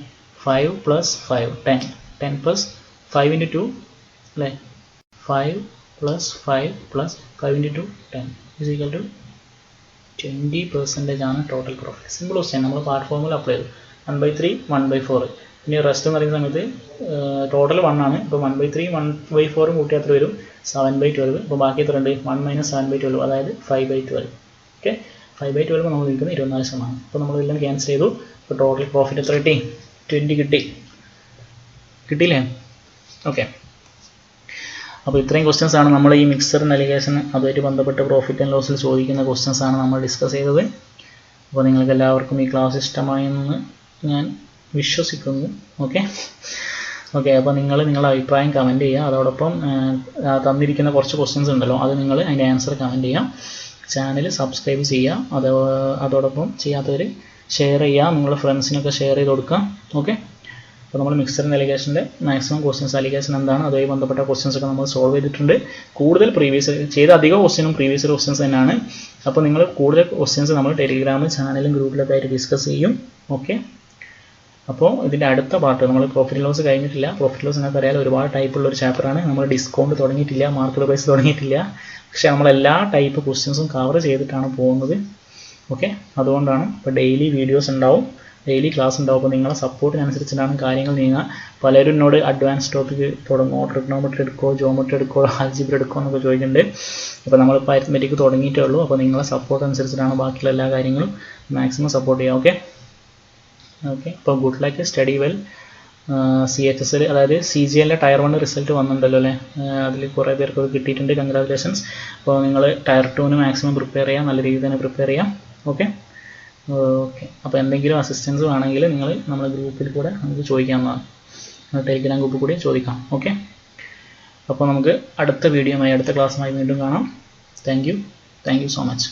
5 + 5 10 10 + 5 × 2 അല്ലേ. 5 + 5 + 5 × 2 10 ഇസ് ഈക്വൽ ടു 20% ആണ് ടോട്ടൽ പ്രോഫിറ്റ്. Simple question. നമ്മൾ പാർട്ട് ഫോർമുല അപ്ലൈ ചെയ്തു. 1/3 1/4. ഇനി റെസ്റ്റ് എന്ന് പറയുന്ന സമയത്ത് ടോട്ടൽ 1 ആണ്. ഇപ്പോൾ 1/3 1/4 കൂട്ടി എത്ര വരും? 7/12. അപ്പോൾ ബാക്കി എത്ര ഉണ്ട്? 1 - 7/12, അതായത് 5/12. ഓക്കെ, 5/12 നമ്മൾ നിൽക്കുന്നത് 24%. അപ്പോൾ നമ്മളെല്ലാം ക്യാൻസൽ ചെയ്തു. അപ്പോൾ ടോട്ടൽ പ്രോഫിറ്റ് എത്ര കിട്ടി? 20 കിട്ടിയില്ലേ? ഓക്കെ. അപ്പോൾ ഇത്രയും ക്വസ്റ്റ്യൻസ് ആണ് നമ്മൾ ഈ മിക്സർ ആൻഡ് അലിഗേഷൻ അതുമായിട്ട് ബന്ധപ്പെട്ട് പ്രോഫിറ്റ് ആൻഡ് ലോസിൽ ചോദിക്കുന്ന ക്വസ്റ്റ്യൻസ് ആണ് നമ്മൾ ഡിസ്കസ് ചെയ്തത്. അപ്പോൾ നിങ്ങൾക്ക് എല്ലാവർക്കും ഈ ക്ലാസ് ഇഷ്ടമായെന്ന് ഞാൻ വിശ്വസിക്കുന്നു. ഓക്കെ. അപ്പോൾ നിങ്ങളുടെ അഭിപ്രായം കമൻറ്റ് ചെയ്യുക. അതോടൊപ്പം തന്നിരിക്കുന്ന കുറച്ച് ക്വസ്റ്റ്യൻസ് ഉണ്ടല്ലോ, അത് നിങ്ങൾ അതിൻ്റെ ആൻസർ കമൻറ്റ് ചെയ്യുക. ചാനൽ സബ്സ്ക്രൈബ് ചെയ്യുക. അതോടൊപ്പം ചെയ്യാത്തവർ ഷെയർ ചെയ്യുക, നിങ്ങളുടെ ഫ്രണ്ട്സിനൊക്കെ ഷെയർ ചെയ്ത് കൊടുക്കുക. ഓക്കെ. അപ്പോൾ നമ്മൾ മിക്സർ ആൻഡ് അലിഗേഷൻ്റെ മാക്സിമം ക്വസ്റ്റ്യൻസ്, അലിഗേഷൻ എന്താണ് അതുമായി ബന്ധപ്പെട്ട ക്വസ്റ്റ്യൻസ് ഒക്കെ നമ്മൾ സോൾവ് ചെയ്തിട്ടുണ്ട്. കൂടുതൽ ചെയ്ത അധികം ക്വസ്റ്റ്യനും പ്രീവിയസ് ക്വസ്റ്റ്യൻസ് തന്നെയാണ്. അപ്പോൾ നിങ്ങൾ കൂടുതൽ ക്വസ്റ്റ്യൻസ് നമ്മൾ ടെലിഗ്രാമിൽ ചാനലും ഗ്രൂപ്പിലൊക്കെ ആയിട്ട് ഡിസ്കസ് ചെയ്യും. ഓക്കെ. അപ്പോൾ ഇതിൻ്റെ അടുത്ത പാർട്ട് നമ്മൾ പ്രോഫിറ്റ് ലോസ് കഴിഞ്ഞിട്ടില്ല. പ്രോഫിറ്റ് ലോസ് നിങ്ങൾക്ക് അറിയാൻ ഒരുപാട് ടൈപ്പുള്ള ഒരു ചാപ്റ്ററാണ്. നമ്മൾ ഡിസ്കൗണ്ട് തുടങ്ങിയിട്ടില്ല, മാർക്കറ്റ് പ്രൈസ് തുടങ്ങിയിട്ടില്ല. പക്ഷേ നമ്മളെല്ലാ ടൈപ്പ് ക്വസ്റ്റ്യൻസും കവർ ചെയ്തിട്ടാണ് പോകുന്നത്. ഓക്കെ. അതുകൊണ്ടാണ് ഇപ്പോൾ ഡെയിലി വീഡിയോസ് ഉണ്ടാവും, ഡെയിലി ക്ലാസ് ഉണ്ടാവും. അപ്പോൾ നിങ്ങളെ സപ്പോർട്ടിനനുസരിച്ചിട്ടാണ് കാര്യങ്ങൾ നീങ്ങുക. പലരും എന്നോട് അഡ്വാൻസ് ടോപ്പിക്ക് തുടങ്ങുമോ, ട്രിഗ്നോമെട്രി എടുക്കോ, ജോമെട്രി എടുക്കോ, ആൽജിബ്ര എടുക്കോ എന്നൊക്കെ ചോദിക്കുന്നുണ്ട്. അപ്പോൾ നമ്മളിപ്പോൾ അരിത്മെറ്റിക് തുടങ്ങിയിട്ടേ ഉള്ളൂ. അപ്പോൾ നിങ്ങളെ സപ്പോർട്ട് അനുസരിച്ചിട്ടാണ് ബാക്കിയുള്ള എല്ലാ കാര്യങ്ങളും. മാക്സിമം സപ്പോർട്ട് ചെയ്യുക. ഓക്കെ. അപ്പോൾ good luck, study well. CHSL അതായത് CGLൻ്റെ ടയർ 1 റിസൾട്ട് വന്നിട്ടുണ്ടല്ലോ അല്ലേ? അതിൽ കുറേ പേർക്ക് അത് കിട്ടിയിട്ടുണ്ട്. കൺഗ്രാജുലേഷൻസ്. അപ്പോൾ നിങ്ങൾ ടയർ 2 മാക്സിമം പ്രിപ്പയർ ചെയ്യാം, നല്ല രീതിയിൽ തന്നെ പ്രിപ്പയർ ചെയ്യാം. ഓക്കെ. അപ്പോൾ എന്തെങ്കിലും അസിസ്റ്റൻസ് വേണമെങ്കിൽ നിങ്ങൾ നമ്മുടെ ഗ്രൂപ്പിൽ കൂടെ നമുക്ക് ചോദിക്കാവുന്നതാണ്. ടെലിഗ്രാം ഗ്രൂപ്പിൽ കൂടി ചോദിക്കാം. ഓക്കെ. അപ്പോൾ നമുക്ക് അടുത്ത വീഡിയോയുമായി, അടുത്ത ക്ലാസ്സുമായി വീണ്ടും കാണാം. Thank you so much.